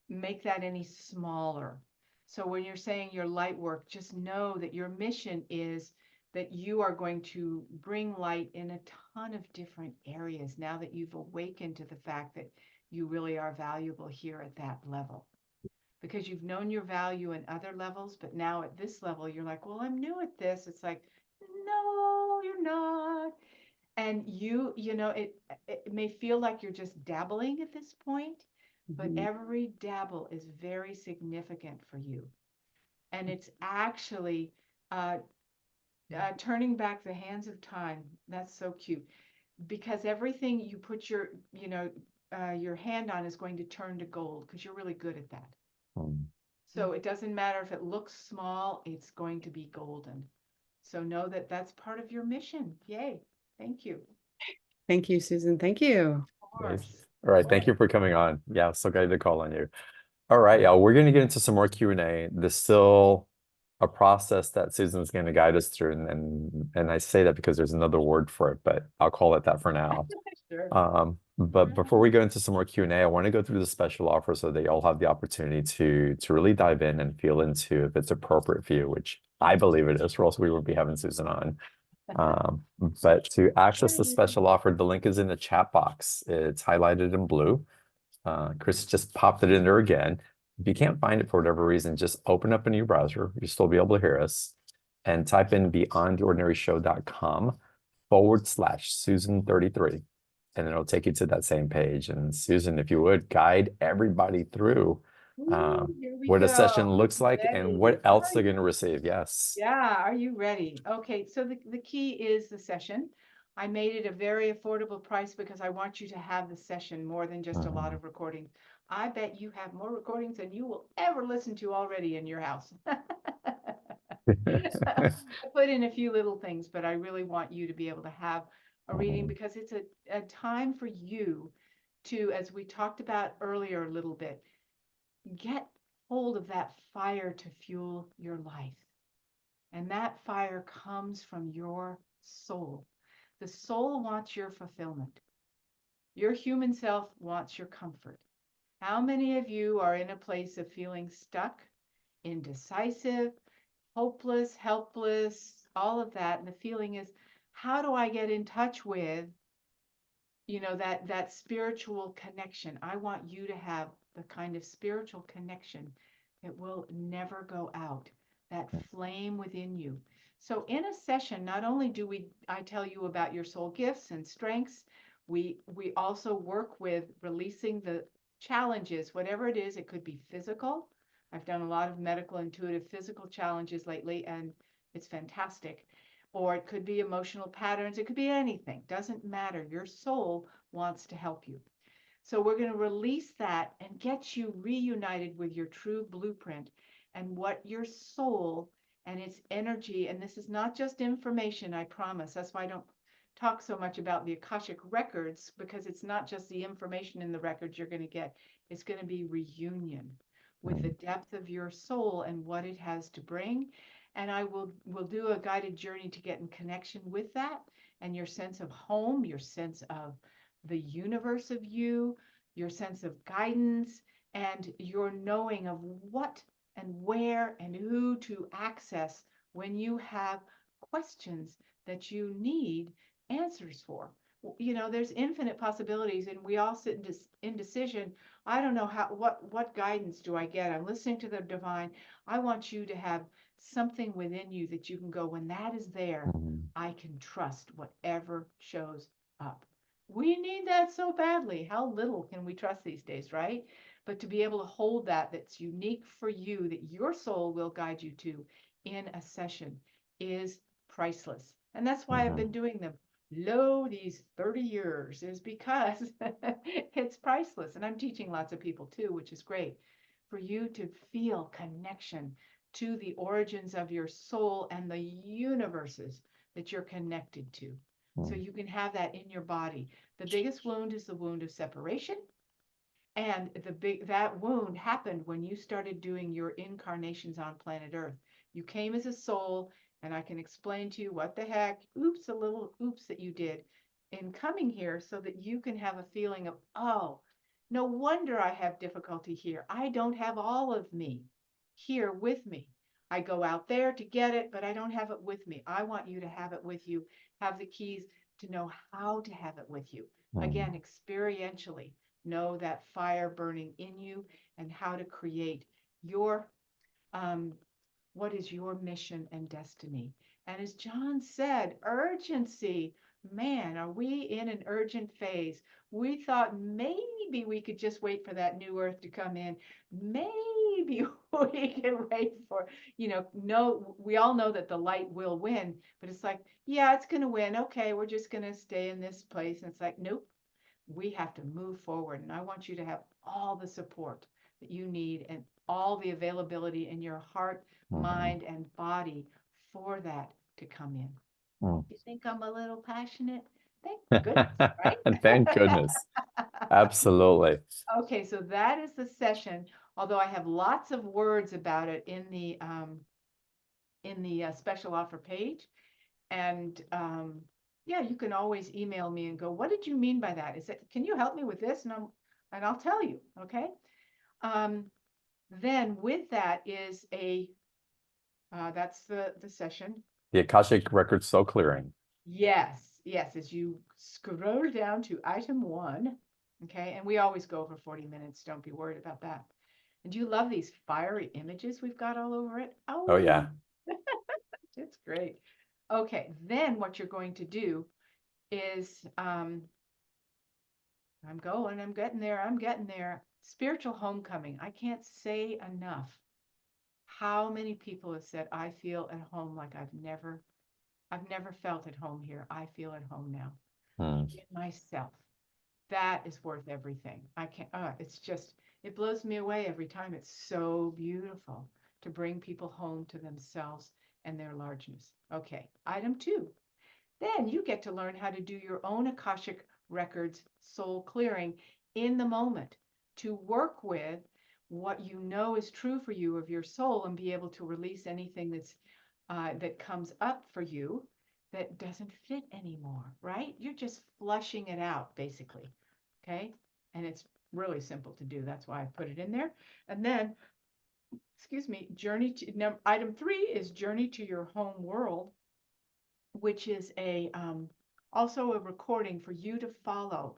make that any smaller. So when you're saying your light work, just know that your mission is that you are going to bring light in a ton of different areas now that you've awakened to the fact that you really are valuable here at that level. Because you've known your value in other levels, but now at this level, you're like, well, I'm new at this. It's like, no, you're not. And it may feel like you're just dabbling at this point, but Mhm. every dabble is very significant for you. And it's actually uh, turning back the hands of time. That's so cute because everything you put your hand on is going to turn to gold because you're really good at that. Mm. So it doesn't matter if it looks small, it's going to be golden. So know that that's part of your mission. Yay. Thank you. Thank you, Susan. Thank you. Of Amazing. course. All right, thank you for coming on. Yeah, so glad to call on you. All right, y'all, we're going to get into some more Q&A. There's still a process that Susan's going to guide us through, and I say that because there's another word for it, but I'll call it that for now. Sure. But before we go into some more Q&A, I want to go through the special offer so that you all have the opportunity to really dive in and feel into if it's appropriate for you, which I believe it is, or else we would be having Susan on. But to access the special offer, the link is in the chat box. It's highlighted in blue. Chris just popped it in there again. If you can't find it for whatever reason, just open up a new browser. You'll still be able to hear us and type in beyondtheordinaryshow.com/Susan33. And it'll take you to that same page. And Susan, if you would guide everybody through Here we what a go. session looks like Ready? and what else Are they're going you- to receive. Yes. Yeah, are you ready? Okay, so the key is the session. I made it a very affordable price because I want you to have the session more than just a lot of recordings. I bet you have more recordings than you will ever listen to already in your house. I put in a few little things, but I really want you to be able to have a reading because it's a time for you to, as we talked about earlier a little bit, get hold of that fire to fuel your life. And that fire comes from your soul. The soul wants your fulfillment. Your human self wants your comfort. How many of you are in a place of feeling stuck, indecisive, hopeless, helpless, all of that? And the feeling is, how do I get in touch with, that spiritual connection? I want you to have the kind of spiritual connection that will never go out, that flame within you. So in a session, not only do I tell you about your soul gifts and strengths, we also work with releasing the challenges, whatever it is. It could be physical. I've done a lot of medical intuitive physical challenges lately, and it's fantastic. Or it could be emotional patterns. It could be anything. Doesn't matter. Your soul wants to help you. So we're going to release that and get you reunited with your true blueprint and what your soul and its energy. And this is not just information, I promise. That's why I don't talk so much about the Akashic records, because it's not just the information in the records you're going to get. It's going to be reunion with the depth of your soul and what it has to bring. And I will do a guided journey to get in connection with that and your sense of home, your sense of the universe of you, your sense of guidance, and your knowing of what and where and who to access when you have questions that you need answers for. There's infinite possibilities, and we all sit in indecision. I don't know what guidance do I get? I'm listening to the divine. I want you to have something within you that you can go, when that is there, I can trust whatever shows up. We need that so badly. How little can we trust these days, right? But to be able to hold that's unique for you, that your soul will guide you to in a session, is priceless. And that's why I've been doing them these 30 years, is because it's priceless. And I'm teaching lots of people too, which is great for you to feel connection to the origins of your soul and the universes that you're connected to. So you can have that in your body. The biggest wound is the wound of separation. And that wound happened when you started doing your incarnations on planet Earth. You came as a soul, and I can explain to you what the heck, oops, a little oops that you did in coming here so that you can have a feeling of, oh, no wonder I have difficulty here. I don't have all of me here with me. I go out there to get it, but I don't have it with me. I want you to have it with you, have the keys to know how to have it with you. Again, experientially know that fire burning in you and how to create your what is your mission and destiny. And as John said, urgency. Man, are we in an urgent phase? We thought maybe we could just wait for that new earth to come in. Maybe we can wait for, no, we all know that the light will win, but it's like, yeah, it's going to win. Okay, we're just going to stay in this place. And it's like, nope, we have to move forward. And I want you to have all the support that you need and all the availability in your heart, mind, and body for that to come in. You think I'm a little passionate? Thank goodness, right? Thank goodness. Absolutely. Okay, so that is the session. Although I have lots of words about it in the special offer page, and yeah, you can always email me and go, what did you mean by that? Is it, can you help me with this? And I'll tell you, okay? Then with that is that's the session. The Akashic Record Soul Clearing. Yes, as you scroll down to item 1, okay? And we always go over 40 minutes. Don't be worried about that. And do you love these fiery images we've got all over it? Oh yeah. It's great. Okay, then what you're going to do is I'm getting there. Spiritual homecoming. I can't say enough how many people have said, I feel at home like I've never felt at home here. I feel at home now. In myself. That is worth everything. I can't, it's just, it blows me away every time. It's so beautiful to bring people home to themselves and their largeness. Okay, item 2. Then you get to learn how to do your own Akashic Records soul clearing in the moment to work with what you know is true for you of your soul and be able to release anything that comes up for you that doesn't fit anymore, right? You're just flushing it out, basically, okay? And it's really simple to do. That's why I put it in there. And then, excuse me, item 3 is Journey to Your Home World, which is also a recording for you to follow.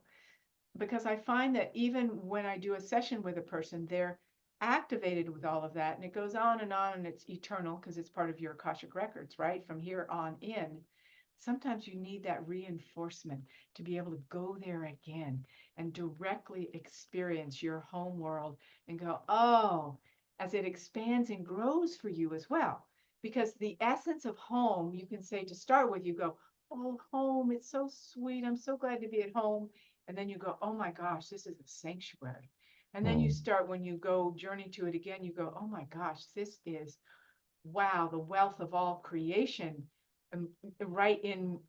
Because I find that even when I do a session with a person, they're activated with all of that, and it goes on, and it's eternal because it's part of your Akashic Records, right? From here on in. Sometimes you need that reinforcement to be able to go there again and directly experience your home world and go, oh, as it expands and grows for you as well. Because the essence of home, you can say to start with, you go, oh, home, it's so sweet. I'm so glad to be at home. And then you go, oh my gosh, this is a sanctuary. And then you start, when you go journey to it again, you go, oh my gosh, this is, wow, the wealth of all creation right in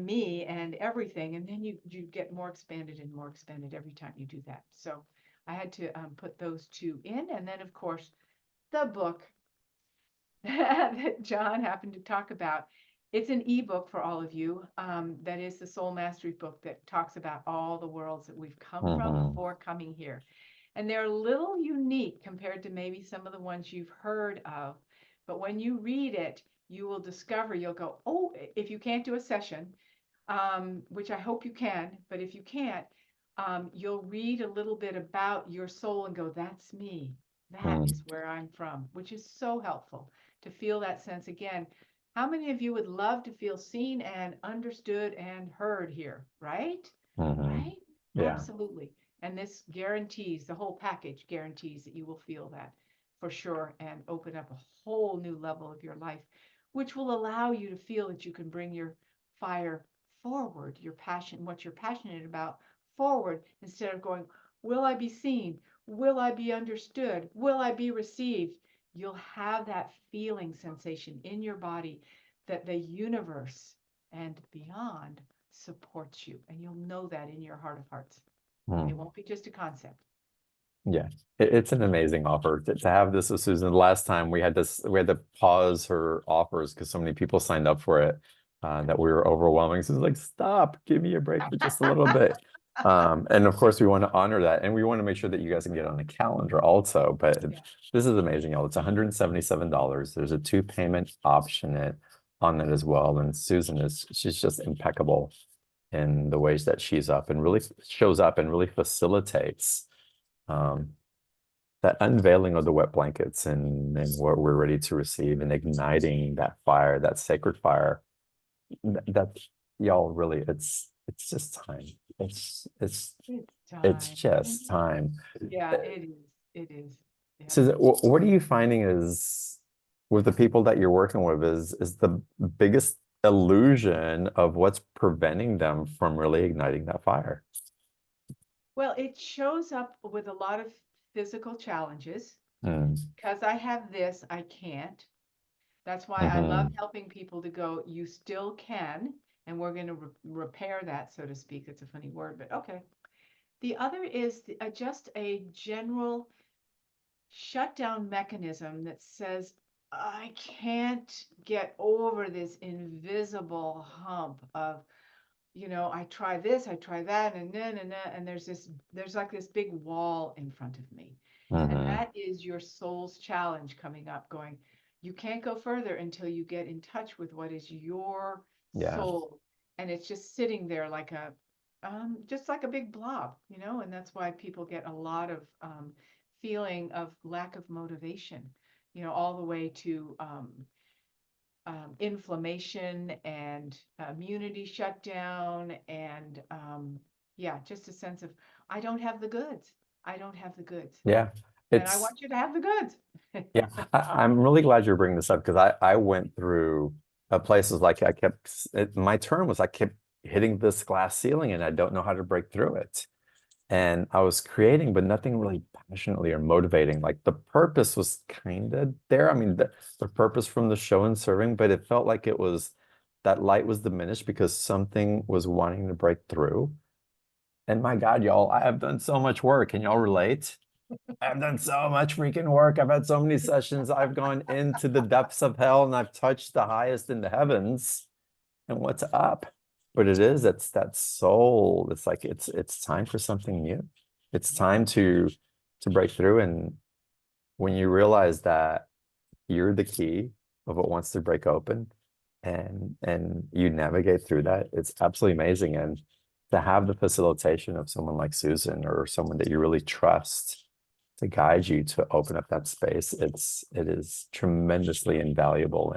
me and everything. And then you get more expanded and more expanded every time you do that. So I had to put those 2 in. And then, of course, the book that John happened to talk about. It's an ebook for all of you. That is the Soul Mastery book that talks about all the worlds that we've come from before coming here. And they're a little unique compared to maybe some of the ones you've heard of. But when you read it, you will discover, you'll go, oh, if you can't do a session, which I hope you can, but if you can't, you'll read a little bit about your soul and go, that's me. That is where I'm from, which is so helpful to feel that sense again. How many of you would love to feel seen and understood and heard here, right? Right? Yeah. Absolutely. And this guarantees, the whole package guarantees that you will feel that for sure and open up a whole new level of your life which will allow you to feel that you can bring your fire forward, your passion, what you're passionate about forward, instead of going, will I be seen? Will I be understood? Will I be received? You'll have that feeling sensation in your body that the universe and beyond supports you. And you'll know that in your heart of hearts. It won't be just a concept. Yeah, it's an amazing offer to have this with Susan. The last time we had to pause her offers because so many people signed up for it that we were overwhelming. So it's like, stop, give me a break for just a little bit. And of course, we want to honor that, and we want to make sure that you guys can get on the calendar also. But this is amazing, y'all. It's $177. There's a 2-payment option on it as well. And Susan she's just impeccable in the ways that she's up and really shows up and really facilitates that unveiling of the wet blankets and what we're ready to receive, and igniting that fire, that sacred fire. That y'all really, it's just time. It's just time. Yeah, it is. It is. Yeah. So what are you finding is with the people that you're working with is the biggest illusion of what's preventing them from really igniting that fire? Well, it shows up with a lot of physical challenges. Because I have this, I can't. That's why I love helping people to go, you still can, and we're going to repair that, so to speak. It's a funny word, but okay. The other is just a general shutdown mechanism that says, I can't get over this invisible hump of, I try this, I try that, and then, and there's like this big wall in front of me. And that is your soul's challenge coming up, going, you can't go further until you get in touch with what is your soul. And it's just sitting there like just like a big blob, and that's why people get a lot of feeling of lack of motivation, all the way to inflammation and immunity shutdown, and just a sense of, I don't have the goods. I don't have the goods. Yeah. And I want you to have the goods. Yeah, I'm really glad you're bringing this up, because I went through places like my term was I kept hitting this glass ceiling and I don't know how to break through it. And I was creating, but nothing really passionately or motivating. Like the purpose was kind of there. I mean, the purpose from the show and serving, but it felt like that light was diminished because something was wanting to break through. And my God, y'all, I have done so much work. Can y'all relate? I've done so much freaking work. I've had so many sessions. I've gone into the depths of hell and I've touched the highest in the heavens. And what's up? But it's that soul. It's like it's time for something new. It's time to break through. And when you realize that you're the key of what wants to break open, and you navigate through that, it's absolutely amazing. And to have the facilitation of someone like Susan, or someone that you really trust to guide you to open up that space, it is tremendously invaluable,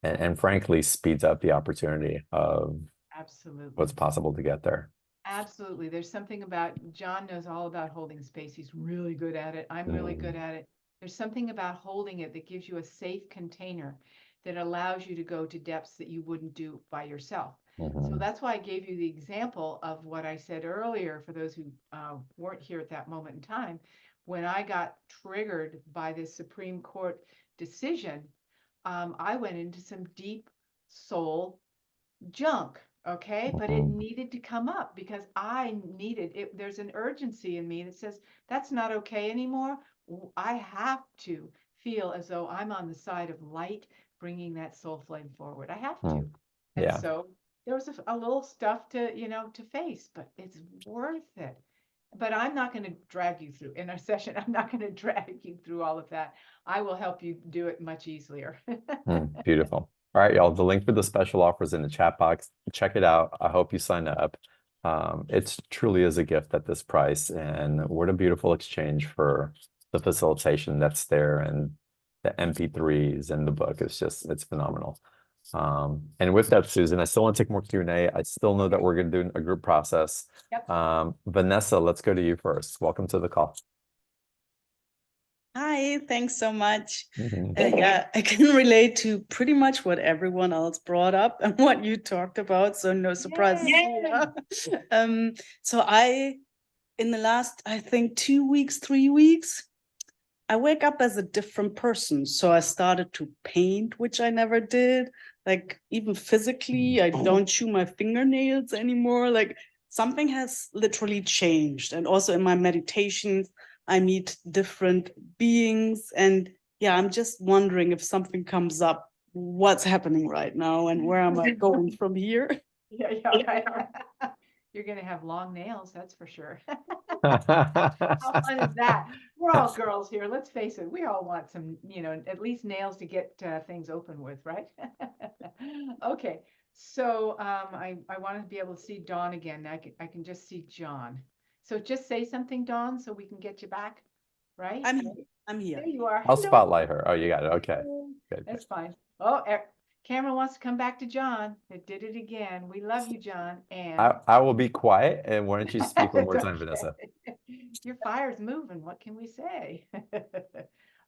and frankly speeds up the opportunity of Absolutely what's possible to get there. Absolutely. There's something about, John knows all about holding space. He's really good at it. I'm really good at it. There's something about holding it that gives you a safe container that allows you to go to depths that you wouldn't do by yourself. So that's why I gave you the example of what I said earlier, for those who weren't here at that moment in time. When I got triggered by this Supreme Court decision, I went into some deep soul junk. Okay, but it needed to come up because I needed it. There's an urgency in me that says that's not okay anymore. I have to feel as though I'm on the side of light, bringing that soul flame forward. I have to. And so there was a little stuff to face, but it's worth it. But I'm not going to drag you through in our session. I'm not going to drag you through all of that. I will help you do it much easier. Beautiful. All right, y'all. The link for the special offer is in the chat box. Check it out. I hope you sign up. It truly is a gift at this price, and what a beautiful exchange for the facilitation that's there, and the MP3s and the book. It's phenomenal. And with that, Susan, I still want to take more Q&A. I still know that we're going to do a group process. Yep. Vanessa, let's go to you first. Welcome to the call. Hi, thanks so much. Mhm. Yeah, I can relate to pretty much what everyone else brought up and what you talked about, so no surprises here. So in the last, I think 2 weeks, 3 weeks, I wake up as a different person. So I started to paint, which I never did. Like even physically, I don't chew my fingernails anymore. Like something has literally changed. And also in my meditations, I meet different beings. And yeah, I'm just wondering if something comes up, what's happening right now and where am I going from here? Yeah, yeah. You're gonna have long nails, that's for sure. How fun is that? We're all girls here. Let's face it. We all want some, at least nails to get things open with, right? Okay. So I want to be able to see Dawn again. I can just see John. So just say something, Dawn, so we can get you back, right? I'm here. I'm here. There you are. I'll Hello. spotlight her. Oh, you got it. Okay. Good. That's fine. Oh, Cameron wants to come back to John. It did it again. We love you, John. And I will be quiet, and why don't you speak one more time, Vanessa? your fire's moving. What can we say?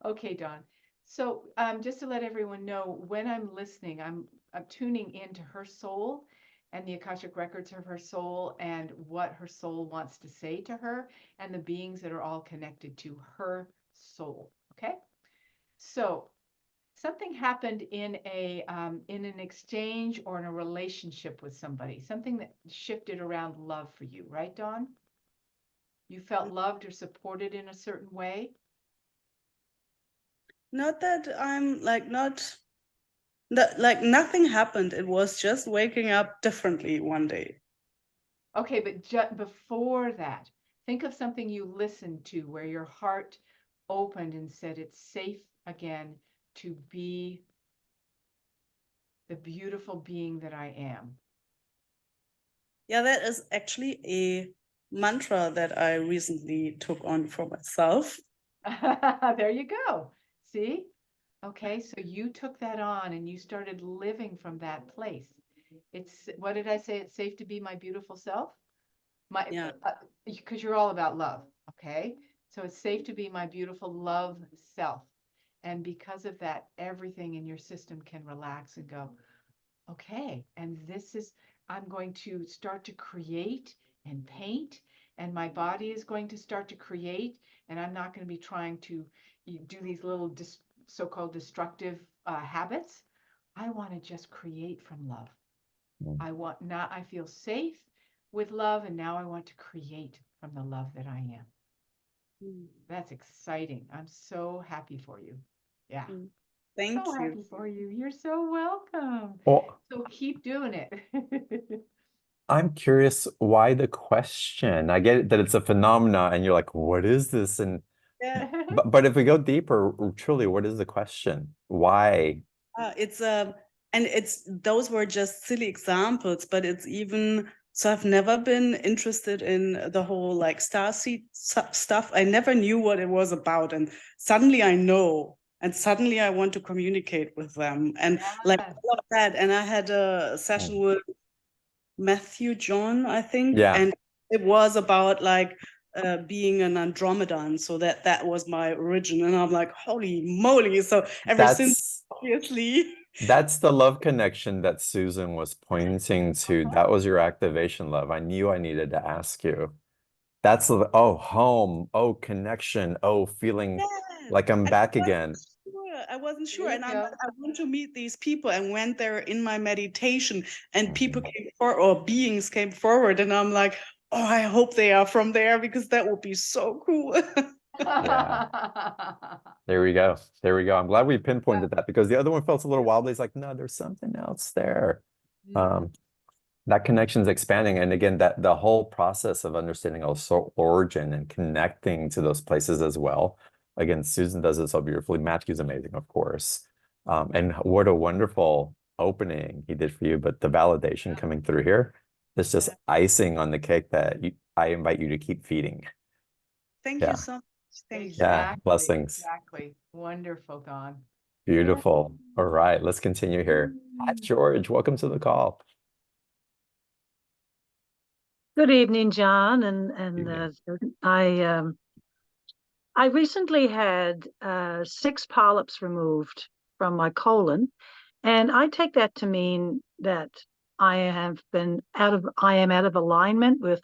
Okay, Dawn. So just to let everyone know, when I'm listening, I'm tuning into her soul and the Akashic records of her soul and what her soul wants to say to her and the beings that are all connected to her soul. Okay. So something happened in an exchange or in a relationship with somebody, something that shifted around love for you, right, Dawn? You felt loved or supported in a certain way? Not that I'm like like nothing happened. It was just waking up differently one day. Okay, but before that, think of something you listened to where your heart opened and said it's safe again to be the beautiful being that I am. Yeah, that is actually a mantra that I recently took on for myself. There you go. See? Okay, so you took that on and you started living from that place. It's, what did I say? It's safe to be my beautiful self. Yeah. Because you're all about love. Okay, so it's safe to be my beautiful love self. And because of that, everything in your system can relax and go, okay, and I'm going to start to create and paint, and my body is going to start to create, and I'm not going to be trying to do these little so-called destructive habits. I want to just create from love. I feel safe with love, and now I want to create from the love that I am. That's exciting. I'm so happy for you. Yeah. Thank So you. happy for you. You're so welcome. Well, So keep doing it. I'm curious why the question. I get it that it's a phenomena, and you're like, what is this? And Yeah. but if we go deeper, truly, what is the question? Why? And those were just silly examples, but it's even so I've never been interested in the whole like starseed stuff. I never knew what it was about, and suddenly I know, and suddenly I want to communicate with them, and like all of that. And I had a session with Matthew John, I think, Yeah. and it was about like being an Andromedan. So that was my origin, and I'm like, holy moly! So ever since, obviously. That's the love connection that Susan was pointing to. That was your activation love. I knew I needed to ask you. That's oh, home, oh, connection, oh, feeling like I'm back again. I wasn't sure. And I want to meet these people, and went there in my meditation, and people came forward, or beings came forward, and I'm like, oh, I hope they are from there, because that would be so cool. Yeah. There we go. There we go. I'm glad we pinpointed that, because the other one felt a little wobbly. It's like, no, there's something else there. That connection's expanding. And again, that the whole process of understanding our soul origin and connecting to those places as well. Again, Susan does it so beautifully. Matthew's amazing, of course. And what a wonderful opening he did for you. But the validation coming through here is just icing on the cake that I invite you to keep feeding. Thank Yeah. you so much. Thank you. Yeah, blessings. Exactly. Wonderful, Dawn. Beautiful. All right, let's continue here. Hi, George. Welcome to the call. Good evening, John, and I I recently had 6 polyps removed from my colon, and I take that to mean that I am out of alignment with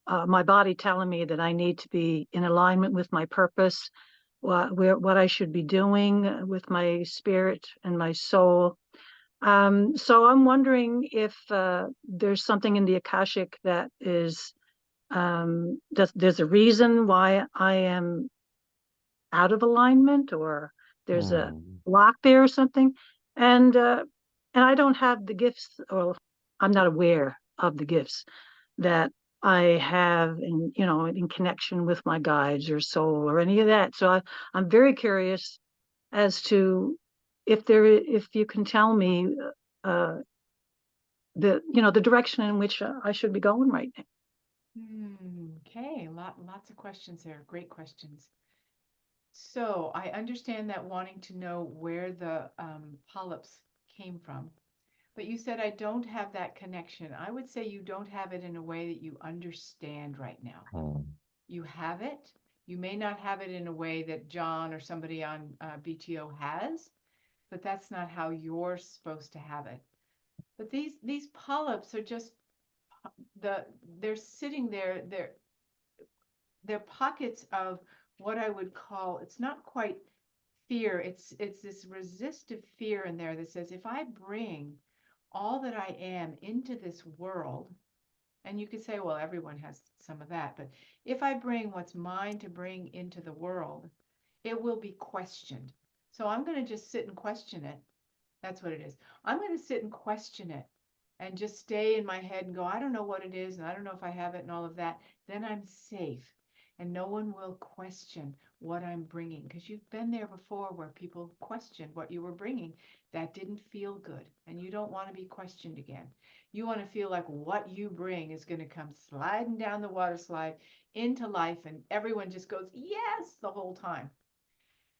my body telling me that I need to be in alignment with my purpose, what I should be doing with my spirit and my soul. So I'm wondering if there's something in the Akashic that is there's a reason why I am out of alignment, or there's a Hmm. block there or something. And I don't have the gifts, or I'm not aware of the gifts that I have in connection with my guides or soul or any of that. So I'm very curious as to if you can tell me uh, the direction in which I should be going right now. Okay, lots of questions there. Great questions. So I understand that wanting to know where the polyps came from, but you said I don't have that connection. I would say you don't have it in a way that you understand right now. Hmm. You have it. You may not have it in a way that John or somebody on BTO has, but that's not how you're supposed to have it. But these polyps are just they're sitting there. They're pockets of what I would call, it's not quite fear. It's this resistive fear in there that says, if I bring all that I am into this world, and you could say, well, everyone has some of that, but if I bring what's mine to bring into the world, it will be questioned. So I'm going to just sit and question it. That's what it is. I'm going to sit and question it and just stay in my head and go, I don't know what it is, and I don't know if I have it and all of that. Then I'm safe. And no one will question what I'm bringing, because you've been there before where people questioned what you were bringing. That didn't feel good. And you don't want to be questioned again. You want to feel like what you bring is going to come sliding down the water slide into life, and everyone just goes, yes, the whole time.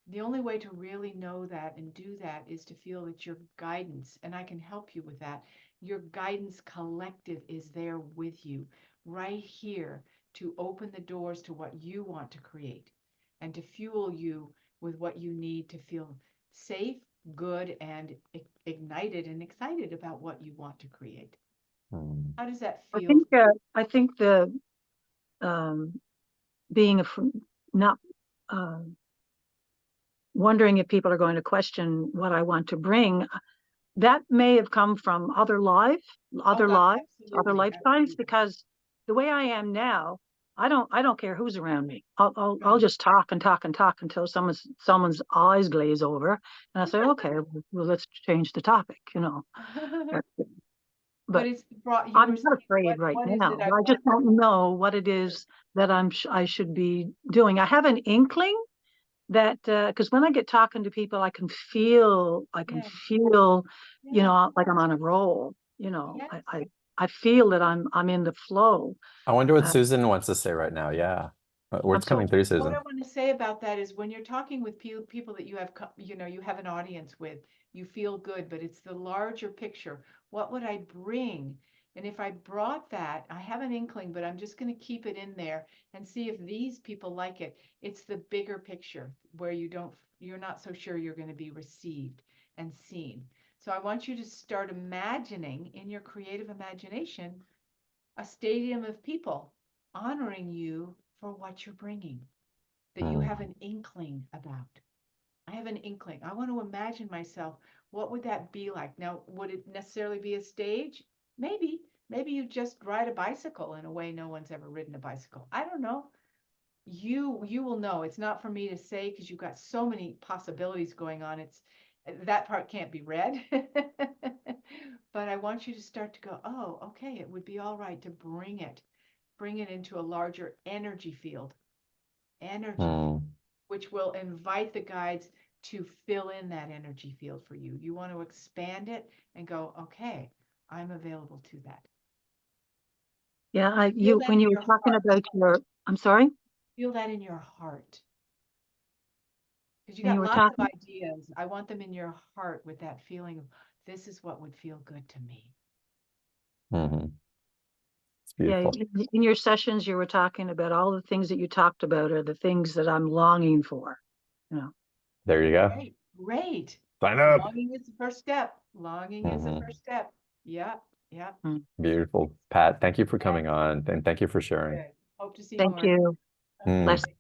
The only way to really know that and do that is to feel that your guidance, and I can help you with that, your guidance collective is there with you right here to open the doors to what you want to create and to fuel you with what you need to feel safe, good, and ignited and excited about what you want to create. Hmm. How does that I feel? think the being not wondering if people are going to question what I want to bring, that may have come from other lives, other Absolutely, lifetimes, absolutely. because the way I am now, I don't care who's around me. I'll Right. just talk and talk and talk until someone's eyes glaze over, and I say, okay, well, let's change the topic, But But it's brought, you I'm were not saying, afraid right what is it now. I I just want to don't know what it is that I should be doing. I have an inkling that because when I get talking to people, I can Yeah, feel, yeah, like I'm on a roll. yes. I feel that I'm in the flow. I wonder what Uh, Susan wants to say right now. Yeah. I'm Words so coming through, What I Susan. want to say about that is when you're talking with people that you have, you have an audience with, you feel good, but it's the larger picture. What would I bring? And if I brought that, I have an inkling, but I'm just going to keep it in there and see if these people like it. It's the bigger picture where you're not so sure you're going to be received and seen. So I want you to start imagining in your creative imagination a stadium of people honoring you for what you're bringing that you Hmm. have an inkling about. I have an inkling. I want to imagine myself. What would that be like? Now, would it necessarily be a stage? Maybe. Maybe you just ride a bicycle in a way no one's ever ridden a bicycle. I don't know. You will know. It's not for me to say because you've got so many possibilities going on. It's that part can't be read. But I want you to start to go, oh, okay, it would be all right to bring it into a larger energy field. Energy Hmm. which will invite the guides to fill in that energy field for you. You want to expand it and go, okay, I'm available to that. yeah, Feel that when in you your were talking heart. about I'm sorry, Feel that in your heart. Because you when you got were lots of talking, ideas. I want them in your heart with that feeling of this is what would feel good to me. Hmm. Yeah, Beautiful. in your sessions, you were talking about all the things that you talked about are the things that I'm longing for. You know, There you go. Great, great. Sign up. Longing is the first step. Longing is the Mhm. first step. Yep, yep. Beautiful. Pat, thank you for Yeah, coming on, and thank you for sharing. good. Hope to see thank more. you. Mm. Okay.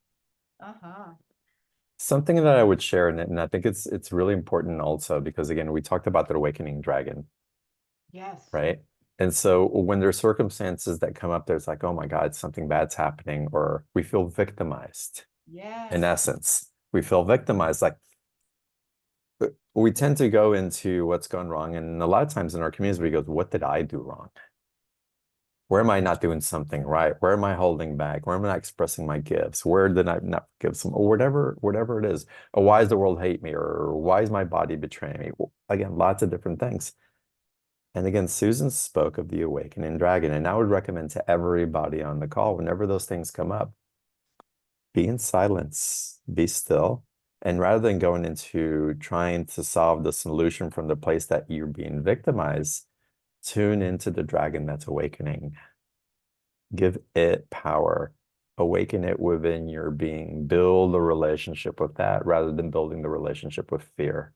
Uh-huh. Something that I would share, and I think it's really important also because again, we talked about the awakening dragon, Yes. right? And so when there's circumstances that come up, there's like, oh my God, something bad's happening, or we feel victimized. Yes. In essence, we feel victimized. Like we tend to go into what's gone wrong, and a lot of times in our communities, we go, what did I do wrong? Where am I not doing something right? Where am I holding back? Where am I not expressing my gifts? Where did I not give some, or whatever it is? Or why does the world hate me? Or why is my body betraying me? Well, again, lots of different things. And again, Susan spoke of the awakening dragon, and I would recommend to everybody on the call, whenever those things come up, be in silence, be still. And rather than going into trying to solve the solution from the place that you're being victimized, tune into the dragon that's awakening. Give it power. Awaken it within your being. Build a relationship with that rather than building the relationship with fear.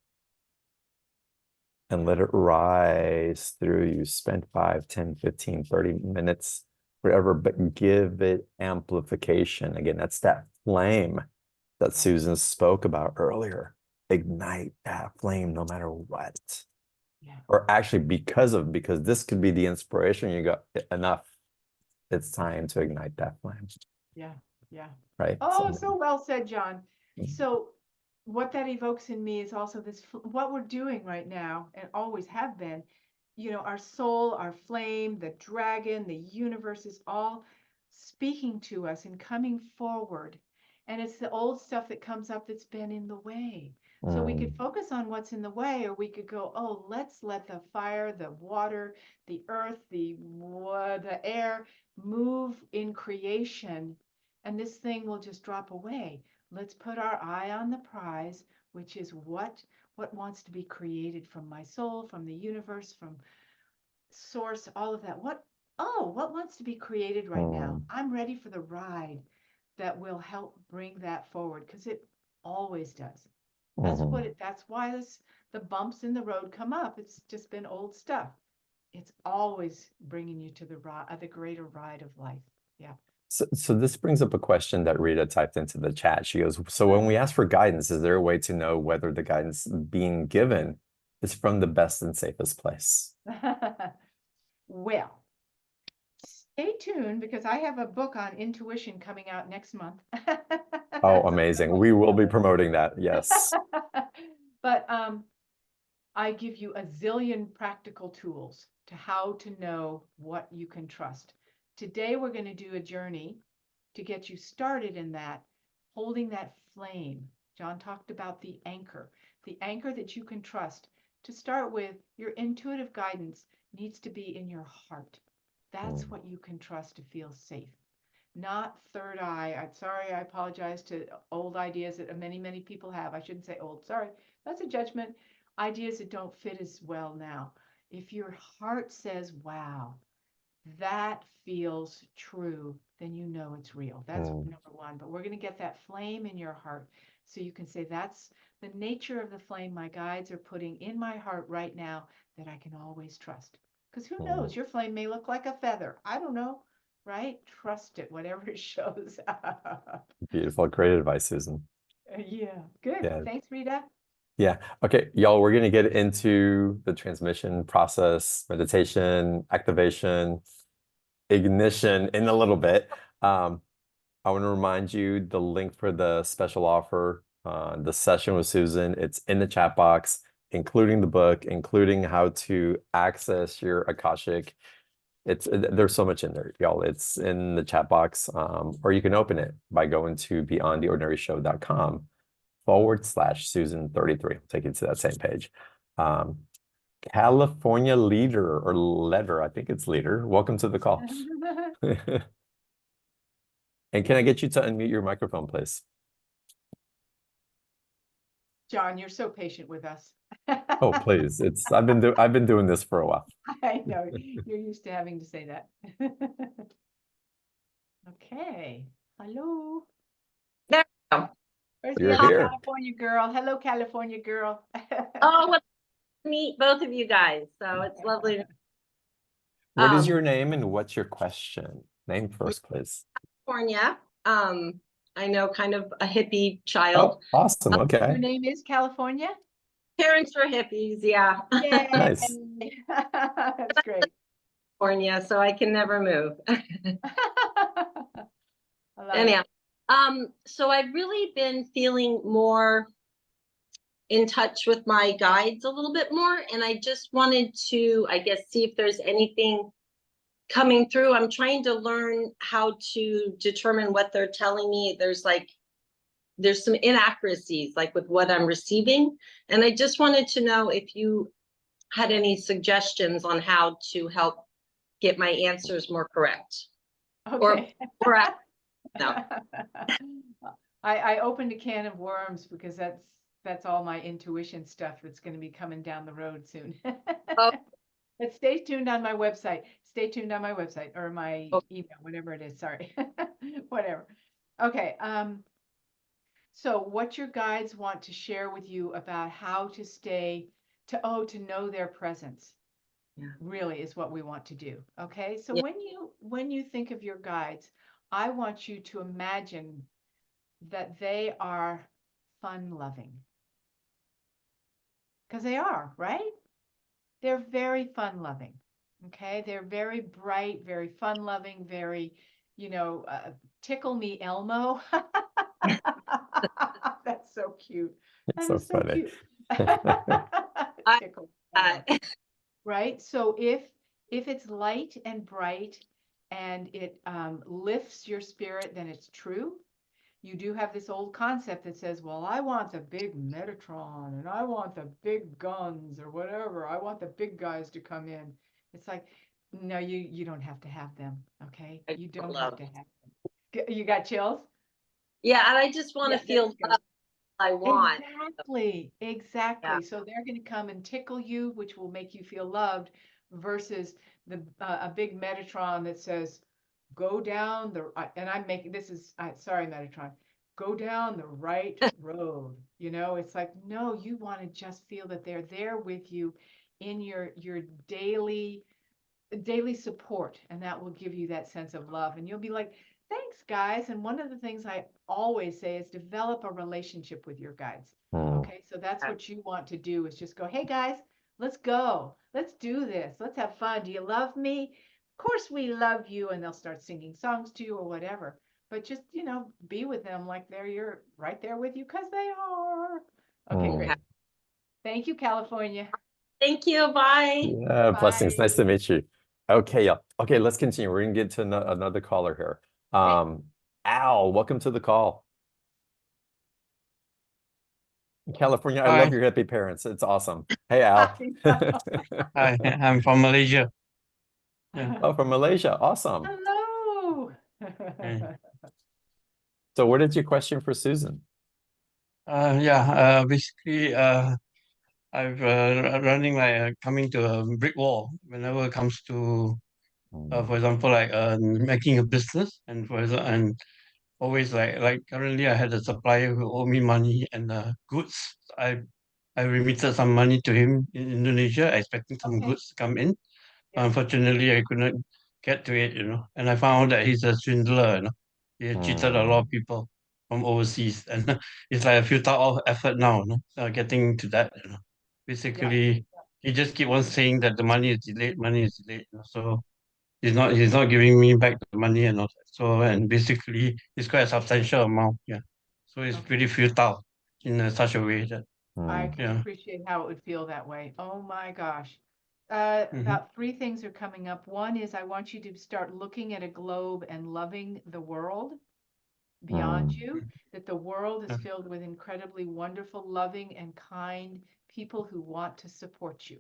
And let it rise through you. Spend 5, 10, 15, 30 minutes, whatever, but give it amplification. Again, that's that flame that Susan spoke about earlier. Ignite that flame no matter what. Yeah. Or actually because this could be the inspiration. You go, enough. It's time to ignite that flame. Yeah. Yeah. Right. Oh, so well said, John. So what that evokes in me is also this, what we're doing right now and always have been, you know, our soul, our flame, the dragon, the universe is all speaking to us and coming forward. And it's the old stuff that comes up that's been in the way. So we could focus on what's in the way, or we could go, oh, let's let the fire, the water, the earth, the air move in creation, and this thing will just drop away. Let's put our eye on the prize, which is what wants to be created from my soul, from the universe, from source, all of that. What wants to be created right now? I'm ready for the ride that will help bring that forward, because it always does. That's why the bumps in the road come up. It's just been old stuff. It's always bringing you to the greater ride of life. Yeah. So this brings up a question that Rita typed into the chat. She goes, so when we ask for guidance, is there a way to know whether the guidance being given is from the best and safest place? Well, stay tuned, because I have a book on intuition coming out next month. Oh, amazing. We will be promoting that. Yes. But I give you a zillion practical tools to how to know what you can trust. Today, we're going to do a journey to get you started in that, holding that flame. John talked about the anchor that you can trust. To start with, your intuitive guidance needs to be in your heart. That's what you can trust to feel safe. Not third eye. I'm sorry, I apologize to old ideas that many people have. I shouldn't say old, sorry. That's a judgment. Ideas that don't fit as well now. If your heart says, wow, that feels true, then you know it's real. That's number one. But we're going to get that flame in your heart so you can say, that's the nature of the flame my guides are putting in my heart right now that I can always trust. Because who knows? Your flame may look like a feather. I don't know, right? Trust it, whatever it shows up. Beautiful. Great advice, Susan. Yeah, good. Yeah. Thanks, Rita. Yeah. Okay, y'all, we're going to get into the transmission process, meditation, activation, ignition in a little bit. I want to remind you the link for the special offer, the session with Susan. It's in the chat box, including the book, including how to access your Akashic. There's so much in there, y'all. It's in the chat box, or you can open it by going to beyondtheordinaryshow.com/Susan33. I'll take you to that same page. California leader or letter, I think it's leader. Welcome to the call. And can I get you to unmute your microphone, please? John, you're so patient with us. Oh, please. I've been doing this for a while. I know, you're used to having to say that. Okay, hello. There we go. Where's the You're other here. California girl? Hello, California girl. Oh, well, meet both of you guys. So it's lovely. What is Um, your name and what's your question? Name first, please. California. I know, kind of a hippie Oh, child. awesome. Okay. Your name is California? Parents were hippies, yeah. Yay! Nice. That's great. California, so I can never move. I love Anyhow, it. so I've really been feeling more in touch with my guides a little bit more, and I just wanted to, I guess, see if there's anything coming through. I'm trying to learn how to determine what they're telling me. There's some inaccuracies like with what I'm receiving, and I just wanted to know if you had any suggestions on how to help get my answers more correct. Okay. Or no. I opened a can of worms because that's all my intuition stuff that's going to be coming down the road soon. Oh. But stay tuned on my website. Stay tuned on my website or my Oh. email, whatever it is. Sorry. Whatever. Okay. So what your guides want to share with you about how to to know their presence. Yeah. Really is what we want to do. Okay. So Yeah. when you think of your guides, I want you to imagine that they are fun loving. Because they are, right? They're very fun loving. Okay. They're very bright, very fun loving, very, tickle me Elmo. That's so cute. It's That so is so funny. cute. I- Tickle Elmo. Uh, Right? So if it's light and bright and it lifts your spirit, then it's true. You do have this old concept that says, well, I want the big Metatron and I want the big guns or whatever. I want the big guys to come in. It's like, no, you don't have to have them. Okay. I You don't love have to have them. You got chills? yeah, and I just want to Yeah, there feel you go. love I want. Exactly, exactly. Yeah. So they're going to come and tickle you, which will make you feel loved, versus the a big Metatron that says, "Go down the," and I'm making this is sorry, Metatron, go down the right road. It's like, no, you want to just feel that they're there with you in your daily support, and that will give you that sense of love, and you'll be like, thanks guys. And one of the things I always say is develop a relationship with your guides. Okay, so that's what you want to do, is just go, hey guys, let's go, let's do this, let's have fun. Do you love me? Of course we love you. And they'll start singing songs to you or whatever, but just be with them like you're right there with you, because they are. Okay, great. Thank you, California. Thank you. Bye. Yeah, blessings. Bye. Nice to meet you. Okay, yeah. Okay, let's continue. We're gonna get to another caller here. Al, welcome to the call. California, I love Hi. your hippie parents. It's awesome. Hey, Al. Hi, I'm from Malaysia. Yeah. Oh, from Malaysia. Awesome. Hello. Okay. So what is your question for Susan? Basically, I've running coming to a brick wall whenever it comes to, for example, making a business, and and always like currently I had a supplier who owed me money and goods. I remitted some money to him in Indonesia, expecting some Okay. goods to come in. Yeah. Unfortunately, I could not get to it, and I found out that he's a swindler, He had cheated a lot of people from overseas, and it's like a futile effort now, getting to that, Basically, he just keep on saying that the money is delayed, So he's not giving me back the money and all that. So, and basically, it's quite a substantial amount, yeah. So it's pretty futile in such a way that, I can yeah. appreciate how it would feel that way. Oh my gosh. Mhm. About three things are coming up. One is I want you to start looking at a globe and loving the world beyond you, that the world is Yeah. filled with incredibly wonderful, loving, and kind people who want to support you.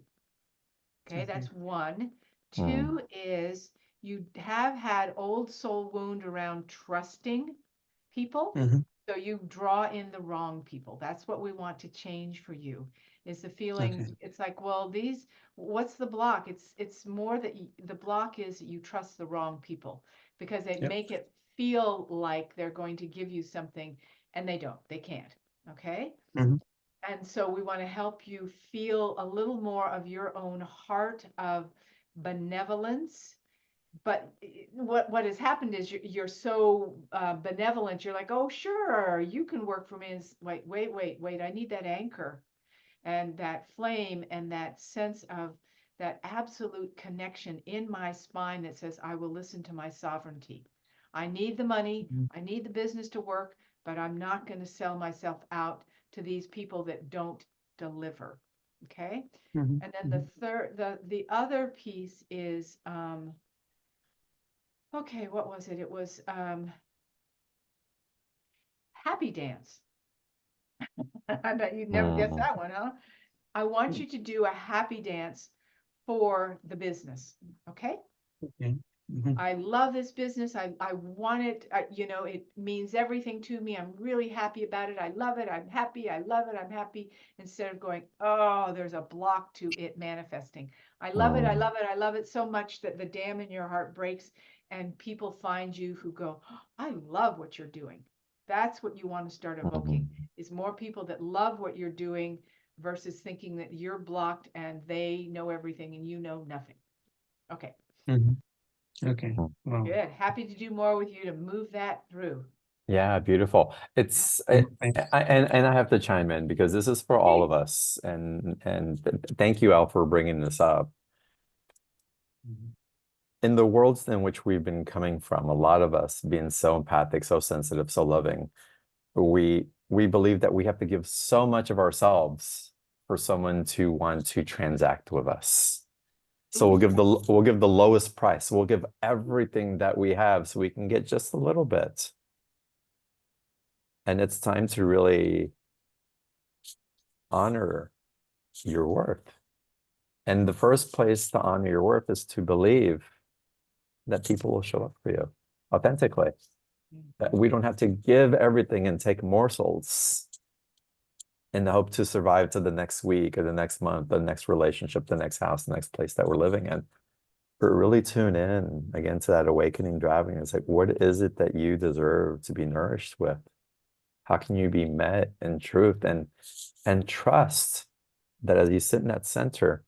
Okay, that's one. Two is you have had old soul wound around trusting people. Mhm. So you draw in the wrong people. That's what we want to change for you, is the feeling. Okay. It's like, well, what's the block? It's more that the block is you trust the wrong people because they Yep. make it feel like they're going to give you something and they don't, they can't. Okay. Mhm. And so we want to help you feel a little more of your own heart of benevolence. But what has happened is you're so benevolent. You're like, oh, sure, you can work for me. Is wait. I need that anchor and that flame and that sense of that absolute connection in my spine that says, I will listen to my sovereignty. I need the money. Mhm. I need the business to work, but I'm not going to sell myself out to these people that don't deliver. Okay. Mhm. And then the other piece is, okay, what was it? It was happy dance. I bet you'd never guess Mm. that one, huh? I want you to do a happy dance for the business. Okay. Okay. Mhm. I love this business. I want it. It means everything to me. I'm really happy about it. I love it. I'm happy. I love it. I'm happy. Instead of going, oh, there's a block to it manifesting. I love it. I Mm. love it. I love it so much that the dam in your heart breaks and people find you who go, oh, I love what you're doing. That's what you want to start evoking Mm. is more people that love what you're doing versus thinking that you're blocked and they know everything and you know nothing. Okay. Mhm. Okay. Mm. Wow. Good. Happy to do more with you to move that through. Yeah, beautiful. Thanks. And I have to chime in because this is for all of us, and thank you, Al, for bringing this up. Mhm. In the worlds in which we've been coming from, a lot of us being so empathic, so sensitive, so loving, we believe that we have to give so much of ourselves for someone to want to transact with us. So we'll give the lowest price. We'll give everything that we have so we can get just a little bit. And it's time to really honor your worth. And the first place to honor your worth is to believe that people will show up for you authentically. That we don't have to give everything and take morsels in the hope to survive to the next week or the next month, the next relationship, the next house, the next place that we're living in. But really tune in again to that awakening driving. It's like, what is it that you deserve to be nourished with? How can you be met in truth and trust that as you sit in that center,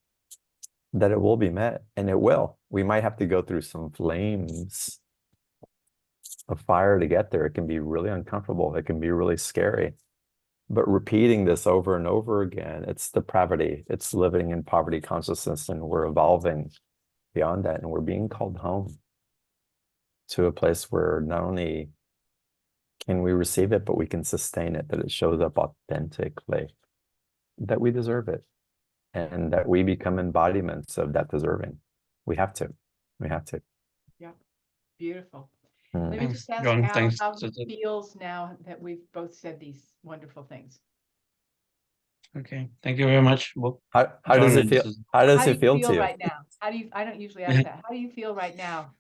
that it will be met, and it will. We might have to go through some flames of fire to get there. It can be really uncomfortable. It can be really scary. But repeating this over and over again, it's depravity. It's living in poverty consciousness, and we're evolving beyond that, and we're being called home to a place where not only can we receive it, but we can sustain it, that it shows up authentically, that we deserve it, and that we become embodiments of that deserving. We have to. We have to. Yeah, beautiful. Mm. Let me Thanks, just ask John. Al Thanks. how he feels now that we've both said these wonderful things. Okay. Thank you very much, both How John does it and feel? Susan. How does How do it you feel to feel you? right now? I don't usually ask that. How do you feel right now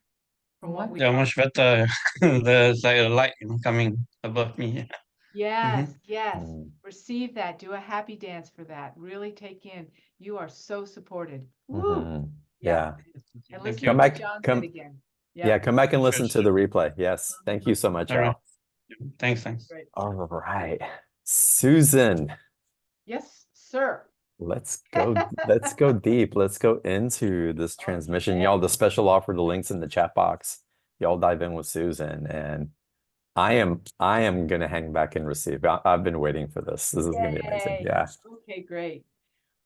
from what we They're talked? much better. There's like a light, coming above me. Yes, Mhm. yes. Mm. Receive that. Do a happy dance for that. Really take in. You are so supported. Woo. Mhm. Yeah. Yeah. And Thank listen you. to Come what back. John said Come. again. Yeah. Yep. Come back and Sure, listen to sure. the replay. Yes. Thank you so much, All right. Al. Thanks. Great. All right. Susan, Yes, sir. let's go. Let's go deep. Let's go into this transmission. Y'all, the special offer, the links in the chat box. Y'all dive in with Susan, and I am gonna hang back and receive. I've been waiting for this. This is gonna be amazing. Yay. Yeah. Okay, great.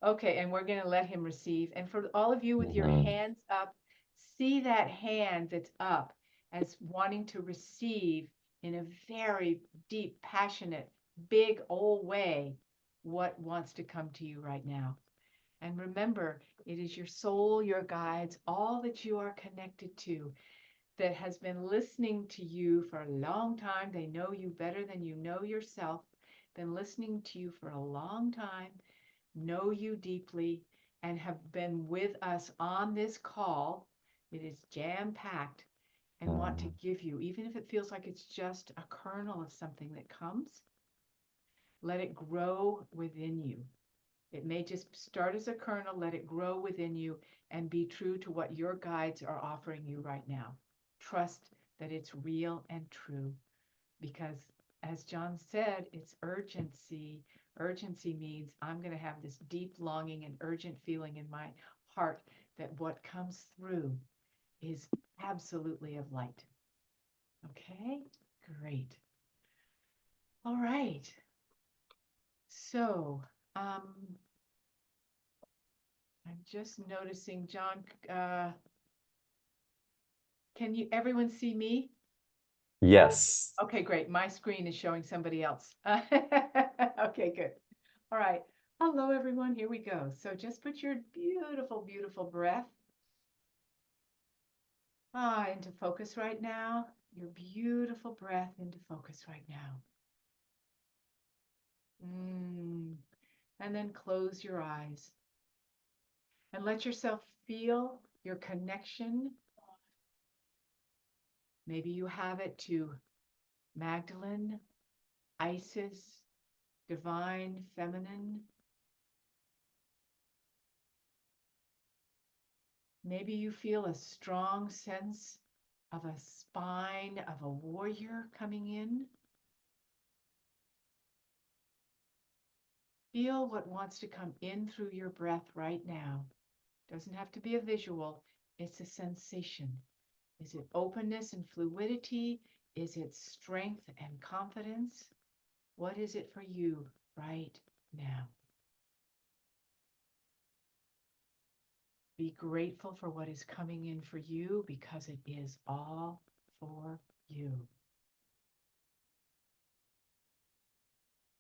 Okay, and we're going to let him receive. And for all of you with your Mhm. hands up, see that hand that's up as wanting to receive in a very deep, passionate, big old way what wants to come to you right now. And remember, it is your soul, your guides, all that you are connected to that has been listening to you for a long time. They know you better than you know yourself, been listening to you for a long time, know you deeply, and have been with us on this call. It is jam-packed and want to give you, even if it feels like it's just a kernel of something that comes, let it grow within you. It may just start as a kernel, let it grow within you, and be true to what your guides are offering you right now. Trust that it's real and true, because as John said, it's urgency. Urgency means I'm going to have this deep longing and urgent feeling in my heart that what comes through is absolutely of light. Okay, great. All right. So, I'm just noticing, John, can everyone see me? Yes. Okay, great. My screen is showing somebody else. Okay, good. All right. Hello, everyone. Here we go. So just put your beautiful, beautiful breath into focus right now. Your beautiful breath into focus right now. And then close your eyes and let yourself feel your connection. Maybe you have it to Magdalene, Isis, divine feminine. Maybe you feel a strong sense of a spine of a warrior coming in. Feel what wants to come in through your breath right now. Doesn't have to be a visual, it's a sensation. Is it openness and fluidity? Is it strength and confidence? What is it for you right now? Be grateful for what is coming in for you, because it is all for you.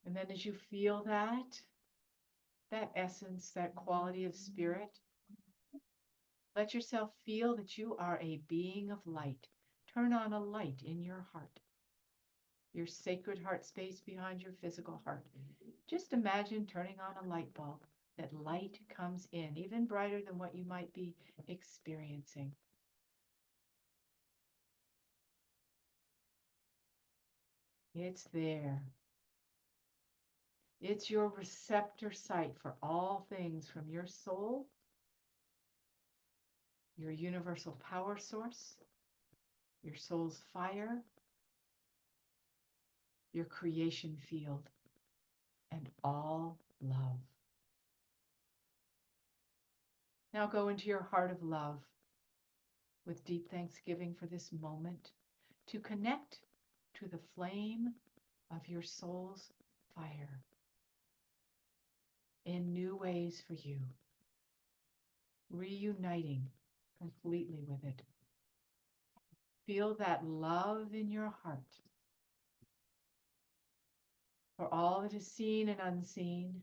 And then as you feel that essence, that quality of spirit, let yourself feel that you are a being of light. Turn on a light in your heart, your sacred heart space behind your physical heart. Just imagine turning on a light bulb. That light comes in, even brighter than what you might be experiencing. It's there. It's your receptor site for all things from your soul, your universal power source, your soul's fire, your creation field, and all love. Now go into your heart of love with deep thanksgiving for this moment to connect to the flame of your soul's fire in new ways for you, reuniting completely with it. Feel that love in your heart for all that is seen and unseen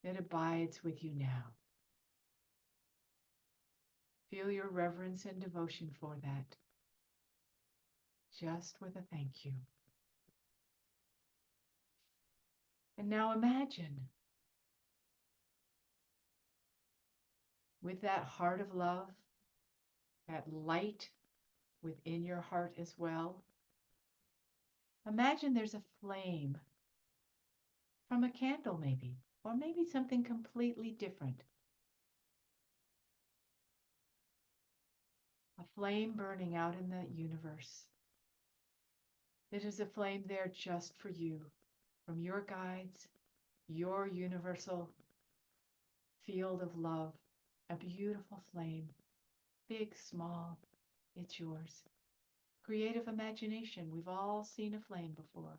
that abides with you now. Feel your reverence and devotion for that, just with a thank you. And now imagine, with that heart of love, that light within your heart as well, imagine there's a flame from a candle maybe, or maybe something completely different. A flame burning out in the universe. It is a flame there just for you, from your guides, your universal field of love, a beautiful flame, big, small, it's yours. Creative imagination, we've all seen a flame before.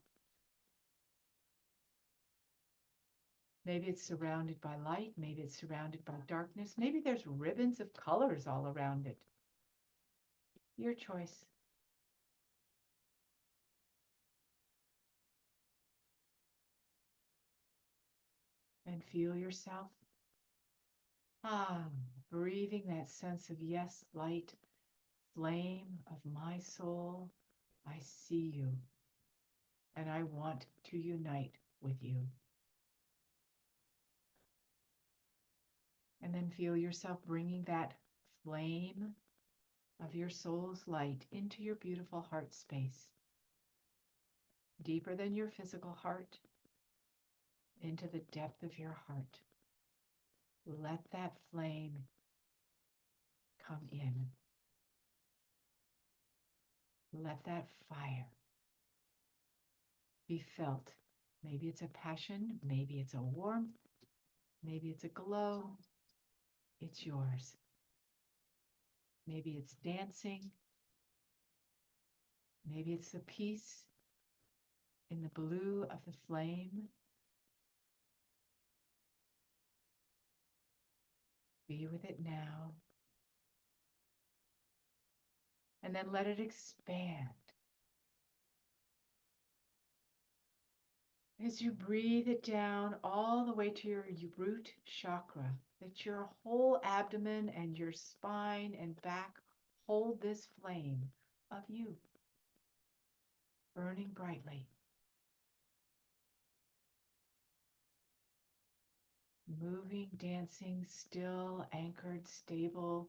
Maybe it's surrounded by light, maybe it's surrounded by darkness, maybe there's ribbons of colors all around it. Your choice. And feel yourself breathing that sense of yes, light, flame of my soul. I see you, and I want to unite with you. And then feel yourself bringing that flame of your soul's light into your beautiful heart space, deeper than your physical heart, into the depth of your heart. let that flame come in. Let that fire be felt. Maybe it's a passion, maybe it's a warmth, maybe it's a glow. It's yours. Maybe it's dancing. Maybe it's the peace in the blue of the flame. Be with it now. And then let it expand. As you breathe it down all the way to your root chakra, that your whole abdomen and your spine and back hold this flame of you, burning brightly. Moving, dancing, still, anchored, stable,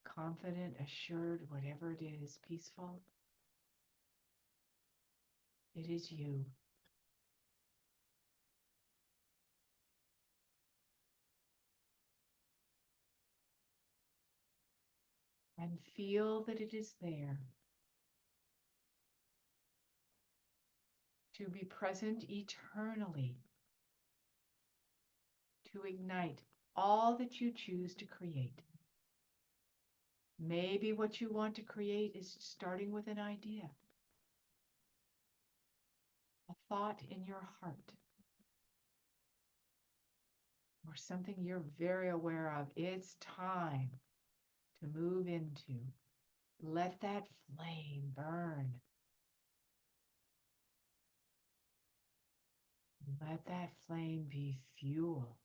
confident, assured, whatever it is, peaceful. It is you. And feel that it is there to be present eternally, to ignite all that you choose to create. Maybe what you want to create is starting with an idea, a thought in your heart, or something you're very aware of. It's time to move into. Let that flame burn. Let that flame be fuel.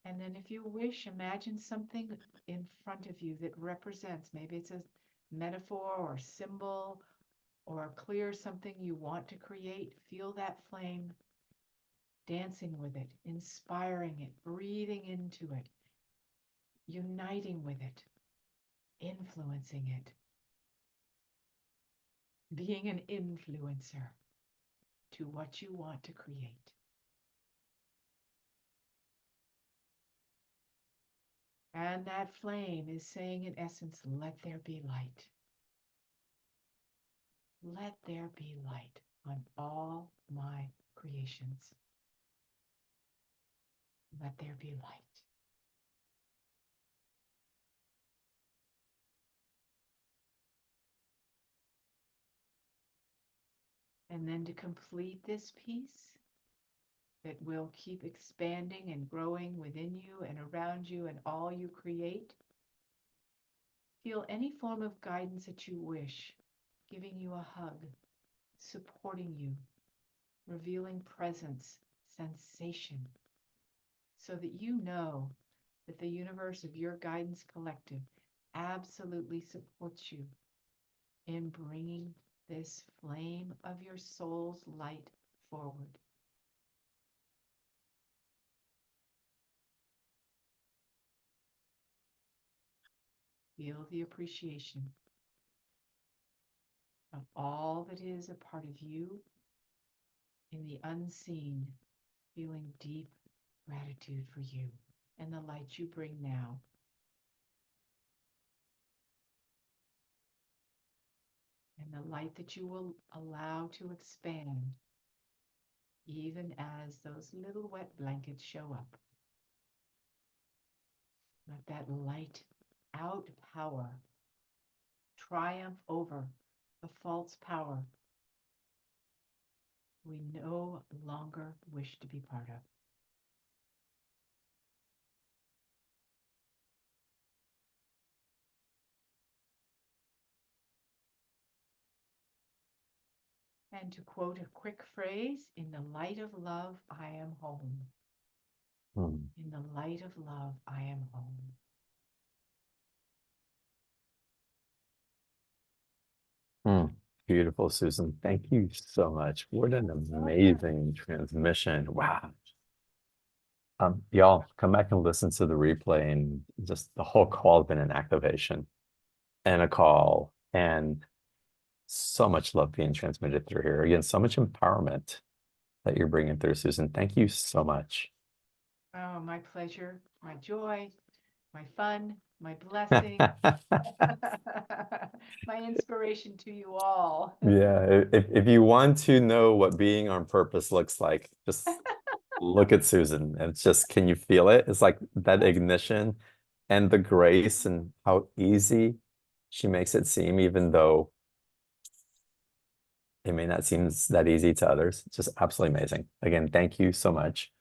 And then if you wish, imagine something in front of you that represents, maybe it's a metaphor or symbol or clear something you want to create. Feel that flame, dancing with it, inspiring it, breathing into it, uniting with it, influencing it, being an influencer to what you want to create. And that flame is saying, in essence, let there be light. Let there be light on all my creations. Let there be light. And then to complete this piece that will keep expanding and growing within you and around you and all you create, feel any form of guidance that you wish, giving you a hug, supporting you, revealing presence, sensation, so that you know that the universe of your guidance collective absolutely supports you in bringing this flame of your soul's light forward. Feel the appreciation of all that is a part of you in the unseen, feeling deep gratitude for you and the light you bring now. And the light that you will allow to expand even as those little wet blankets show up. Let that light outpower, triumph over the false power we no longer wish to be part of. And to quote a quick phrase, in the light of love, I am home. In the light of love, I am home. Beautiful, Susan. Thank you so much. What an amazing transmission. Wow. Y'all come back and listen to the replay, and just the whole call has been an activation and a call, and so much love being transmitted through here. Again, so much empowerment that you're bringing through, Susan. Thank you so much. Oh, my pleasure, my joy, my fun, my blessing, my inspiration to you all. Yeah, if you want to know what being on purpose looks like, just look at Susan. And it's just, can you feel it? It's like that ignition and the grace and how easy she makes it seem, even though it may not seem that easy to others. It's just absolutely amazing. Again, thank you so much.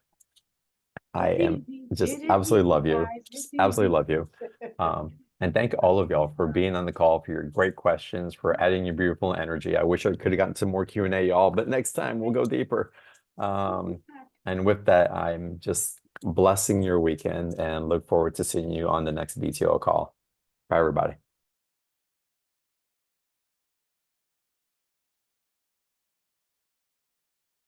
I am just It is absolutely easy, love you. guys. Just It's absolutely easy. love you. And thank all of y'all for being on the call, for your great questions, for adding your beautiful energy. I wish I could have gotten some more Q&A, y'all, but next time we'll go deeper. And with that, I'm just blessing your weekend and look forward to seeing you on the next BTO call. Bye, everybody.